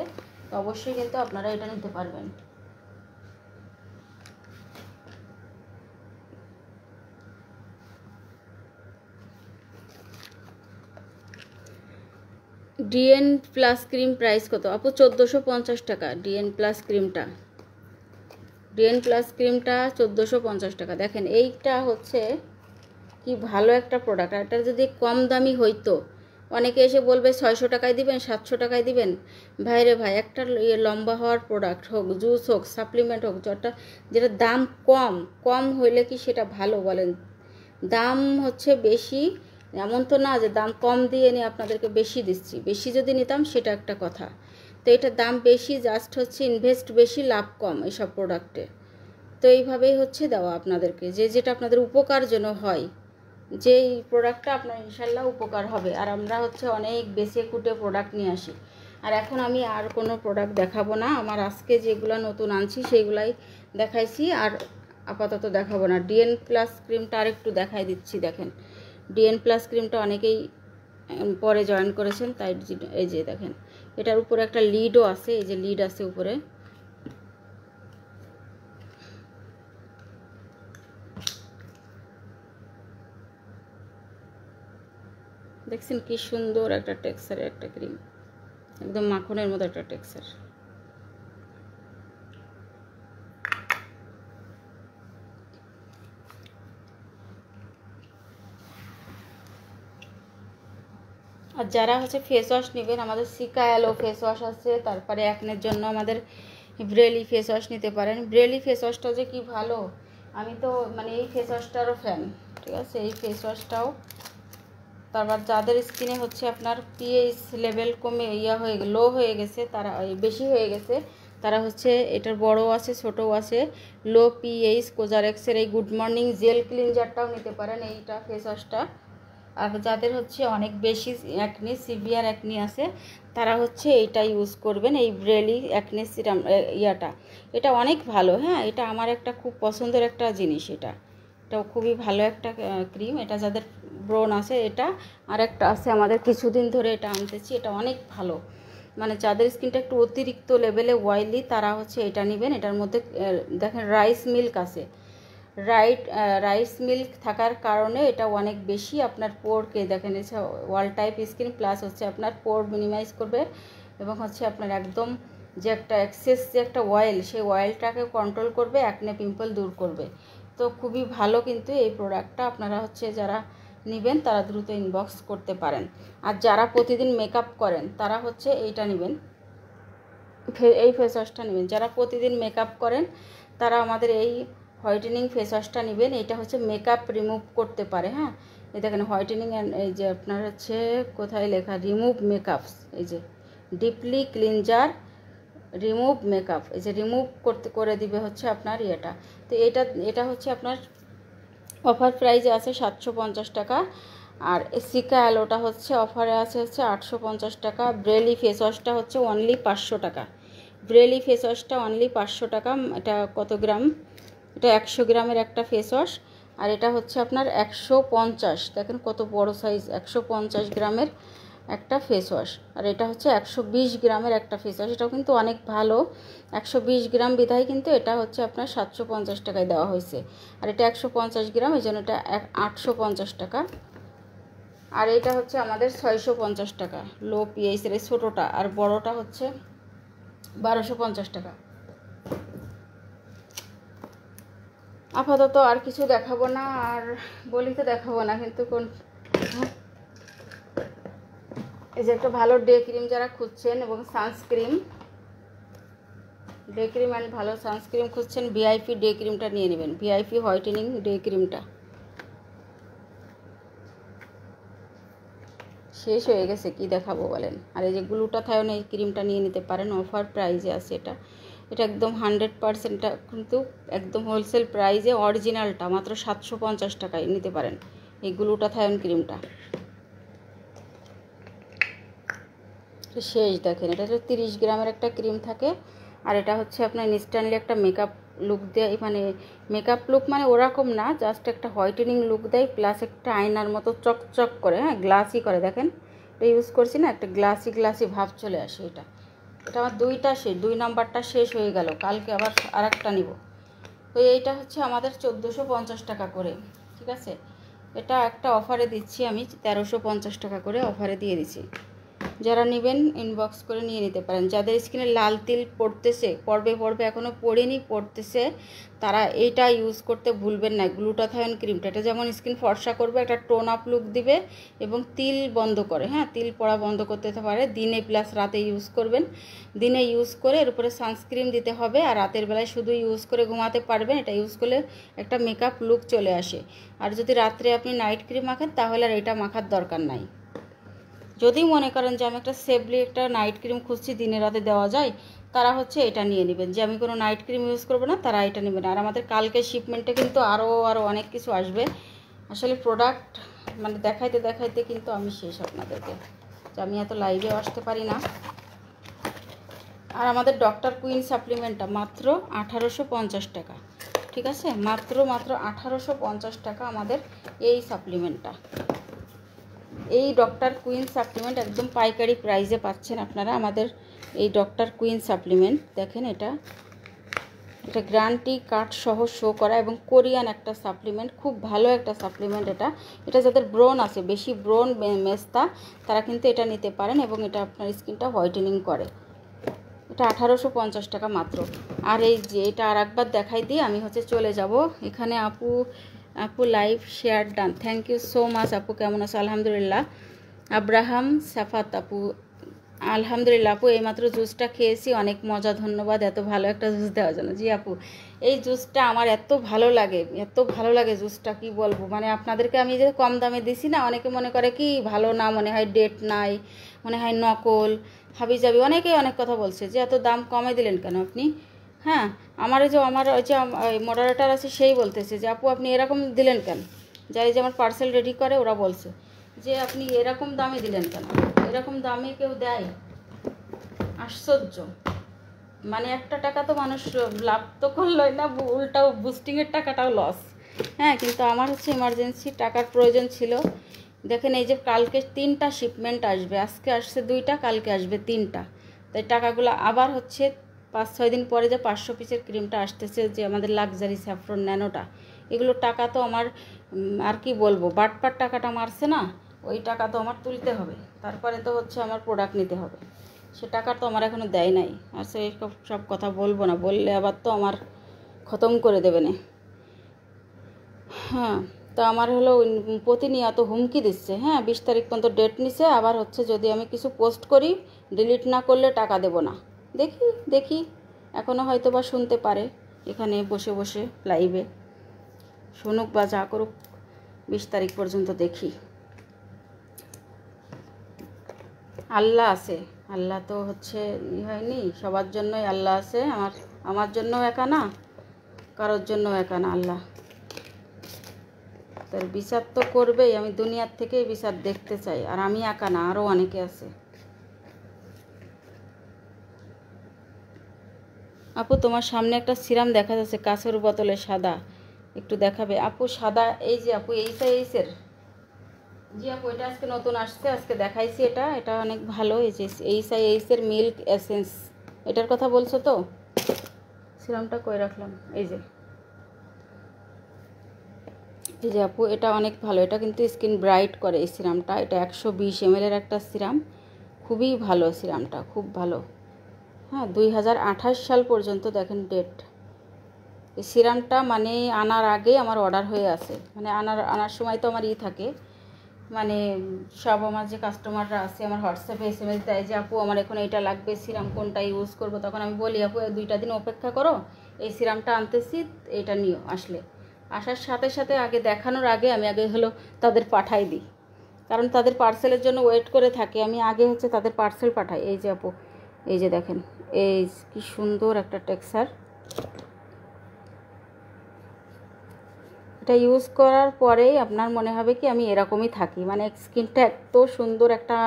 তো অবশ্যই কিন্তু আপনারা এটা নিতে পারবেন। ডিএন প্লাস ক্রিম প্রাইস কত আপু? 1450 টাকা ডিএন প্লাস ক্রিমটা। ডিএন প্লাস ক্রিমটা 1450 টাকা। দেখেন এইটা হচ্ছে কি ভালো একটা প্রোডাক্ট। আর এটা যদি কম দামি হইতো, অনেকে এসে বলবে 600 টাকায় দিবেন, 700 টাকায় দিবেন। ভাইরে ভাই, একটা লম্বা হওয়ার প্রোডাক্ট হোক, জুস হোক, সাপ্লিমেন্ট হোক, যেটা দাম কম হইলে কি সেটা ভালো বলেন? দাম হচ্ছে বেশি, এমন তো না যে দাম কম দিয়ে নিয়ে আপনাদেরকে বেশি দিচ্ছি। বেশি যদি নিতাম সেটা একটা কথা। তো এটার দাম বেশি, জাস্ট হচ্ছে ইনভেস্ট বেশি, লাভ কম এইসব প্রোডাক্টে। তো এইভাবেই হচ্ছে দেওয়া আপনাদেরকে, যেটা আপনাদের উপকার জন্য হয়, যেই প্রোডাক্টটা আপনার ইনশাল্লাহ উপকার হবে। আর আমরা হচ্ছে অনেক বেছে কুটে প্রোডাক্ট নিয়ে আসি। আর এখন আমি আর কোনো প্রোডাক্ট দেখাবো না, আমার আজকে যেগুলো নতুন আনছি সেইগুলাই দেখাইছি, আর আপাতত দেখাবো না। ডিএন প্লাস ক্রিমটা আর একটু দেখাই দিচ্ছি। দেখেন ডিএন প্লাস ক্রিমটা অনেকেই পরে জয়েন করেছেন, তাই এই যে দেখেন এটার উপরে একটা লিডও আছে, এই যে লিড আছে উপরে। দেখছেন কি সুন্দর একটা টেক্সচারের একটা ক্রিম, একদম মাখনের মতো একটা টেক্সচার। আর যারা হচ্ছে ফেস ওয়াশ নেবেন, আমাদের সিকা অ্যালো ফেস ওয়াশ আছে, তারপরে একনের জন্য আমাদের ব্রেলি ফেস ওয়াশ নিতে পারেন। ব্রেলি ফেস ওয়াশটা যে কি ভালো, আমি তো মানে এই ফেস ওয়াশটারও ফ্যান, ঠিক আছে? এই ফেস ওয়াশটাও তারপর যাদের স্কিনে হচ্ছে আপনার পিএইচ লেভেল কমে হয়ে লো হয়ে গেছে, তারা বেশি হয়ে গেছে, তারা হচ্ছে এটার বড়ও আছে ছোটও আছে, লো পিএইচ কোজারেক্সের এই গুড মর্নিং জেল ক্লিনজারটাও নিতে পারেন, এইটা ফেস ওয়াশটা। আর যাদের হচ্ছে অনেক বেশি অ্যাকনি, সিভিয়ার অ্যাকনি আছে, তারা হচ্ছে এইটা ইউজ করবেন, এই ব্রেলি অ্যাকনি সিরাম এটা অনেক ভালো। হ্যাঁ, এটা আমার একটা খুব পছন্দের একটা জিনিস, এটাও খুবই ভালো একটা ক্রিম। এটা যাদের ব্রণ আছে, এটা আর একটা আছে আমাদের কিছুদিন ধরে এটা আনতেছি, এটা অনেক ভালো। মানে যাদের স্কিনটা একটু অতিরিক্ত লেভেলে অয়েলি, তারা হচ্ছে এটা নেবেন। এটার মধ্যে দেখেন রাইস মিল্ক আছে, রাইস মিল্ক থাকার কারণে এটা অনেক বেশি আপনার পোরকে দেখেন ওয়াল টাইপ স্কিন প্লাস হচ্ছে আপনার পোর মিনিমাইজ করবে, এবং হচ্ছে আপনার একদম যে একটা এক্সেস যে একটা অয়েল, সেই অয়েলটাকে কন্ট্রোল করবে, অ্যাকনে পিম্পল দূর করবে। তো খুবই ভালো কিন্তু এই প্রোডাক্টটা। আপনারা হচ্ছে যারা নেবেন তারা দ্রুত ইনবক্স করতে পারেন। আর যারা প্রতিদিন মেকআপ করেন তারা হচ্ছে এইটা নেবেন, এই ফেস ওয়াশটা নেবেন। যারা প্রতিদিন মেকআপ করেন তারা আমাদের এই হোয়াইটেনিং ফেস ওয়াশটা নেবেন। এটা হচ্ছে মেকআপ রিমুভ করতে পারে। হ্যাঁ, এই দেখেন হোয়াইটেনিং অ্যান্ড এই যে আপনার হচ্ছে কোথায় লেখা রিমুভ মেকআপস, এই যে ডিপলি ক্লিনজার রিমুভ মেকআপ, এই যে রিমুভ করে দিবে হচ্ছে আপনার ইয়েটা। তো এটা হচ্ছে আপনার অফার প্রাইসে আছে 750 টাকা। আর সিকা অ্যালোটা হচ্ছে অফারে আছে হচ্ছে 850 টাকা। ব্রেলি ফেস ওয়াশটা হচ্ছে অনলি 500 টাকা। ব্রেলি ফেস ওয়াশটা অনলি 500 টাকা। এটা কত গ্রাম? এটা 100 গ্রামের একটা ফেস ওয়াশ। আর এটা হচ্ছে আপনার 150, দেখেন কত বড় সাইজ, 150 গ্রামের একটা ফেস ওয়াশ। আর এটা হচ্ছে 120 গ্রামের একটা ফেস ওয়াশ। এটাও কিন্তু অনেক ভালো, 120 গ্রাম বিধায় কিন্তু এটা হচ্ছে আপনার 750 টাকায় দেওয়া হয়েছে। আর এটা 150 গ্রাম, এই জন্য এটা 850 টাকা। আর এটা হচ্ছে আমাদের 650 টাকা লো পিএইচের এই ছোটোটা, আর বড়টা হচ্ছে 1250 টাকা। আপাতত আর কিছু দেখাবো না, আর বলি তো দেখাবো না, কিন্তু কোন এই যে একটা ভালো ডে ক্রিম যারা খুঁজছেন এবং সানস্ক্রিন, ডে ক্রিম অ্যান্ড ভালো সানস্ক্রিন খুঁজছেন, ভিআইপি ডে ক্রিমটা নিয়ে নেবেন, ভিআইপি হোয়াইটেনিং ডে ক্রিমটা। শেষ হয়ে গেছে, কি দেখাবো বলেন। আর এই যে গ্লুটাথায়ন এই ক্রিমটা নিয়ে নিতে পারেন, অফার প্রাইজে আছে এটা। এটা একদম 100%টা কিন্তু একদম হোলসেল প্রাইজে, অরিজিনালটা মাত্র 750 টাকায় নিতে পারেন এই গ্লুটাথায়ন ক্রিমটা। শেষ দেখেন, এটা হচ্ছে 30 গ্রামের একটা ক্রিম থাকে। আর এটা হচ্ছে আপনার ইনস্ট্যান্টলি একটা মেকআপ লুক দেয়, মানে মেকআপ লুক মানে ওরকম না, জাস্ট একটা হোয়াইটেনিং লুক দেয়, প্লাস একটা আয়নার মতো চকচক করে, হ্যাঁ গ্লাসি করে। দেখেন এটা ইউজ করছি না, একটা গ্লাসি ভাব চলে আসে। এটা আমার 2 নাম্বারটা শেষ হয়ে গেল, কালকে আবার আর একটা নিব। তো এইটা হচ্ছে আমাদের 1450 টাকা করে, ঠিক আছে। এটা একটা অফারে দিচ্ছি আমি, 1350 টাকা করে অফারে দিয়ে দিচ্ছি। যারা নেবেন ইনবক্স করে নিয়ে নিতে পারেন। যাদের স্কিনে লাল তিল পড়তেছে, পড়বে এখনও পড়েনি, পড়তেছে, তারা এইটা ইউজ করতে ভুলবেন না, গ্লুটাথায়ন ক্রিমটা। এটা যেমন স্কিন ফর্সা করবে, একটা টোন আপ লুক দিবে এবং তিল বন্ধ করে, হ্যাঁ তিল পড়া বন্ধ করতে পারে। দিনে প্লাস রাতে ইউজ করবেন, দিনে ইউজ করে এর উপরে সানস্ক্রিন দিতে হবে, আর রাতের বেলায় শুধু ইউজ করে ঘুমাতে পারবেন। এটা ইউজ করলে একটা মেকআপ লুক চলে আসে। আর যদি রাত্রে আপনি নাইট ক্রিম মাখেন তাহলে আর এটা মাখার দরকার নাই। যদি মনে করেন যে আমি একটা সেফলি একটা নাইট ক্রিম খুঁজছি, দিনে রাতে দেওয়া যায়, তারা হচ্ছে এটা নিয়ে নেবেন। যে আমি কোনো নাইট ক্রিম ইউজ করবো না, তারা এটা নেবেন। আর আমাদের কালকে শিপমেন্টে কিন্তু আরও অনেক কিছু আসবে। আসলে প্রোডাক্ট মানে দেখাইতে কিন্তু আমি শেষ আপনাদেরকে, যে আমি এত লাইভেও আসতে পারি না। আর আমাদের ডক্টর কুইন সাপ্লিমেন্টটা মাত্র 1850 টাকা, ঠিক আছে, মাত্র 1850 টাকা আমাদের এই সাপ্লিমেন্টটা। এই ডক্টর কুইন সাপ্লিমেন্ট একদম পাইকারি প্রাইসে পাচ্ছেন আপনারা আমাদের এই ডক্টর কুইন সাপ্লিমেন্ট। দেখেন এটা গ্যারান্টি কার্ড সহ শো করা, এবং কোরিয়ান একটা সাপ্লিমেন্ট, খুব ভালো একটা সাপ্লিমেন্ট। এটা যাদের ব্রণ আছে, বেশি ব্রণ মেস্তা, তারা কিন্তু এটা নিতে পারেন, এবং এটা আপনার স্কিনটা হোয়াইটেনিং করে। এটা 1850 টাকা মাত্র। আর এই যে এটা আর একবার দেখাই দিয়ে আমি হচ্ছে চলে যাব। এখানে আপু live share done, thank you so much আপু। কেমন আছো? আলহামদুলিল্লাহ। আব্রাহাম সাফাত আপু, আলহামদুলিল্লাহ আপু, এইমাত্র জুসটা খেয়েছি, অনেক মজা, ধন্যবাদ এত ভালো একটা জুস দেওয়ার জন্য। জি আপু, এই জুসটা আমার এত ভালো লাগে, এত ভালো লাগে জুসটা, কি বলবো। মানে আপনাদেরকে আমি যে কম দামে দিছি না, অনেকে মনে করে কি ভালো না, মনে হয় ডেট নাই, মনে হয় নকল, হাবি যাবি, অনেকেই অনেক কথা বলছে যে এত দাম কমে দিলেন কেন আপনি। হ্যাঁ, আমার ওই যে মডারেটার আছে সেই বলতেছে যে আপু আপনি এরকম দিলেন কেন, যাই যে আমার পার্সেল রেডি করে ওরা বলছে যে আপনি এরকম দামে দিলেন কেন, এরকম দামে কেউ দেয়? আশ্চর্য। মানে একটা টাকা তো মানুষ লাভ তো করলোই না, উল্টাও বুস্টিংয়ের টাকাটাও লস। হ্যাঁ, কিন্তু আমার হচ্ছে ইমার্জেন্সি টাকার প্রয়োজন ছিল। দেখেন এই যে কালকে 3টা শিপমেন্ট আসবে, আজকে আসছে 2টা, কালকে আসবে 3টা। তাই টাকাগুলো আবার হচ্ছে 5-6 দিন পরে যে 500 পিসের ক্রিমটা আসতেছে, যে আমাদের লাক্সারি স্যাফরন ন্যানোটা, এগুলো টাকা তো আমার আর কি বলবো, বাটপার টাকাটা মারছে না, ওই টাকা তো আমার তুলতে হবে, তারপরে তো হচ্ছে আমার প্রোডাক্ট নিতে হবে। সে টাকা তো আমার এখনও দেয় নাই। আর সে সব কথা বলবো না, বললে আবার তো আমার খতম করে দেবে না। হ্যাঁ, তো আমার হলো প্রতিনিয়ত হুমকি দিচ্ছে। হ্যাঁ, 20 তারিখ পর্যন্ত ডেট নিছে, আবার হচ্ছে যদি আমি কিছু পোস্ট করি ডিলিট না করলে টাকা দেব না। দেখি দেখি, এখনও হয়তো বা শুনতে পারে, এখানে বসে বসে লাইভে শুনুক বা যা করুক, 20 তারিখ পর্যন্ত দেখি। আল্লাহ আছে, আল্লাহ তো হচ্ছে হয়নি, সবার জন্যই আল্লাহ আছে, আমার জন্যও একা না, কারোর জন্যও একা না আল্লাহ। তার বিচার তো করবেই, আমি দুনিয়ার থেকেই বিচার দেখতে চাই, আর আমি একা না, আরও অনেকে আছে। আপু তোমার সামনে একটা সিরাম দেখা যাচ্ছে কাঁচের বোতলে, সাদা, একটু দেখাবে আপু? সাদা, এই যে আপু এইসের। জি আপু, এটা আজকে নতুন আসছে, আজকে দেখাইছি। এটা অনেক ভালো, এই যে এইসের মিল্ক এসেন্স, এটার কথা বলছো তো? সিরামটা কই রাখলাম, এই যে আপু, এটা অনেক ভালো, এটা কিন্তু স্কিন ব্রাইট করে এই সিরামটা। এটা 120 ml এর একটা সিরাম, খুবই ভালো সিরামটা, খুব ভালো। হ্যাঁ, 2028 সাল পর্যন্ত দেখেন ডেট। এই সিরামটা মানে আনার আগে আমার অর্ডার হয়ে আছে, মানে আনার সময় তো আমার থাকে, মানে সব আমার যে কাস্টমাররা আছে আমার হোয়াটসঅ্যাপে SMS দেয় যে আপু আমার এখন এটা লাগবে, সিরাম কোনটা ইউজ করব। তখন আমি বলি আপু 2টা দিন অপেক্ষা করো, এই সিরামটা আনতেছি, এটা নিও। আসার সাথে সাথে আগে দেখানোর আগে আমি হলো তাদের পাঠাই দিই, কারণ তাদের পার্সেলের জন্য ওয়েট করে থাকে, আমি আগে হচ্ছে তাদের পার্সেল পাঠাই। এই যে আপু, এই যে দেখেন, এই কি সুন্দর একটা টেক্সচার। এটা ইউজ করার পরেই আপনার মনে হবে কি আমি এরকমই থাকি, মানে স্কিনটা এত সুন্দর একটা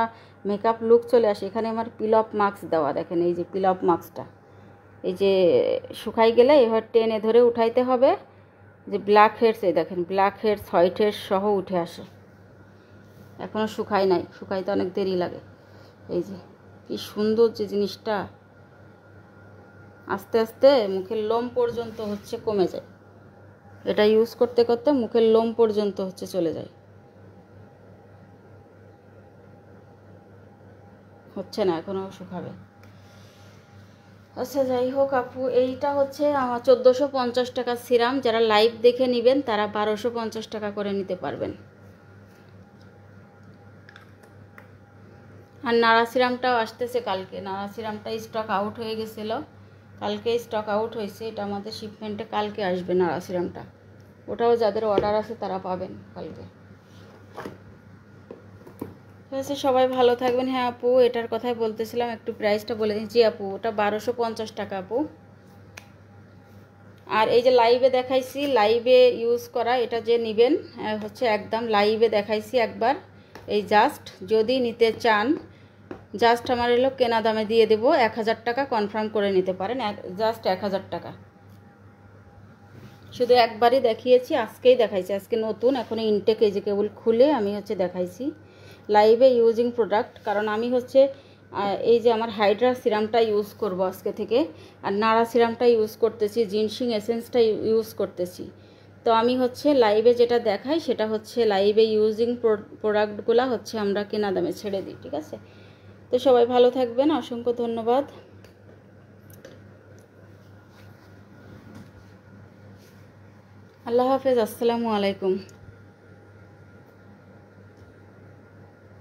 মেকআপ লুক চলে আসে। এখানে আমার পিল অফ মাস্ক দেওয়া, দেখেন এই যে পিল অফ মাস্কটা, এই যে শুকাই গেলে এবার টেনে ধরে উঠাইতে হবে, যে ব্ল্যাক হেডস, এই দেখেন ব্ল্যাক হেডস হোয়াইট হেডস সহ উঠে আসে। এখনও শুকাই নাই, শুকাইতে অনেক দেরি লাগে। এই যে কি সুন্দর যে জিনিসটা, আস্তে আস্তে মুখের লোম পর্যন্ত হচ্ছে কমে যায়। এটা ইউজ করতে করতে মুখের লোম পর্যন্ত হচ্ছে চলে যায়। হচ্ছে না, এখনও শুকাবে। আচ্ছা যাই হোক আপু, এইটা হচ্ছে আমার 1450 টাকা সিরাম, যারা লাইভ দেখে নেবেন তারা 1250 টাকা করে নিতে পারবেন। আর নাড়া সিরামটাও আসতেছে কালকে, নাড়া সিরামটা স্টক আউট হয়ে গেছিলো, কালকে স্টক আউট হয়েছে, এটা আমাদের শিপমেন্টে কালকে আসবে নাড়া সিরামটা। ওটাও যাদের অর্ডার আছে তারা পাবেন কালকে। ঠিক আছে, সবাই ভালো থাকবেন। হ্যাঁ আপু, এটার কথাই বলতেছিলাম, একটু প্রাইসটা বলে দিন। জি আপু, ওটা 1250 টাকা আপু। আর এই যে লাইভে দেখাইছি, লাইভে ইউজ করা, এটা যে নেবেন হচ্ছে একদম লাইভে দেখাইছি একবার, এই জাস্ট যদি নিতে চান জাস্ট আমার এলো কেনা দামে দিয়ে দেবো, 1000 টাকা কনফার্ম করে নিতে পারেন, জাস্ট 1000 টাকা। শুধু একবারই দেখিয়েছি, আজকেই দেখাইছি, আজকে নতুন, এখন ইনটেক এই যে কেবল খুলে আমি হচ্ছে দেখাইছি লাইভে ইউজিং প্রোডাক্ট। কারণ আমি হচ্ছে এই যে আমার হাইড্রা সিরামটা ইউজ করব আজকে থেকে, আর নাড়া সিরামটা ইউজ করতেছি, জিনসিং এসেন্সটা ইউজ করতেছি। তো আমি হচ্ছে লাইভে যেটা দেখাই সেটা হচ্ছে লাইভে ইউজিং প্রোডাক্টগুলো হচ্ছে আমরা কেনা দামে ছেড়ে দিই। ঠিক আছে, তো সবাই ভালো থাকবেন, অসংখ্য ধন্যবাদ। আল্লাহ হাফেজ, আসসালামু আলাইকুম।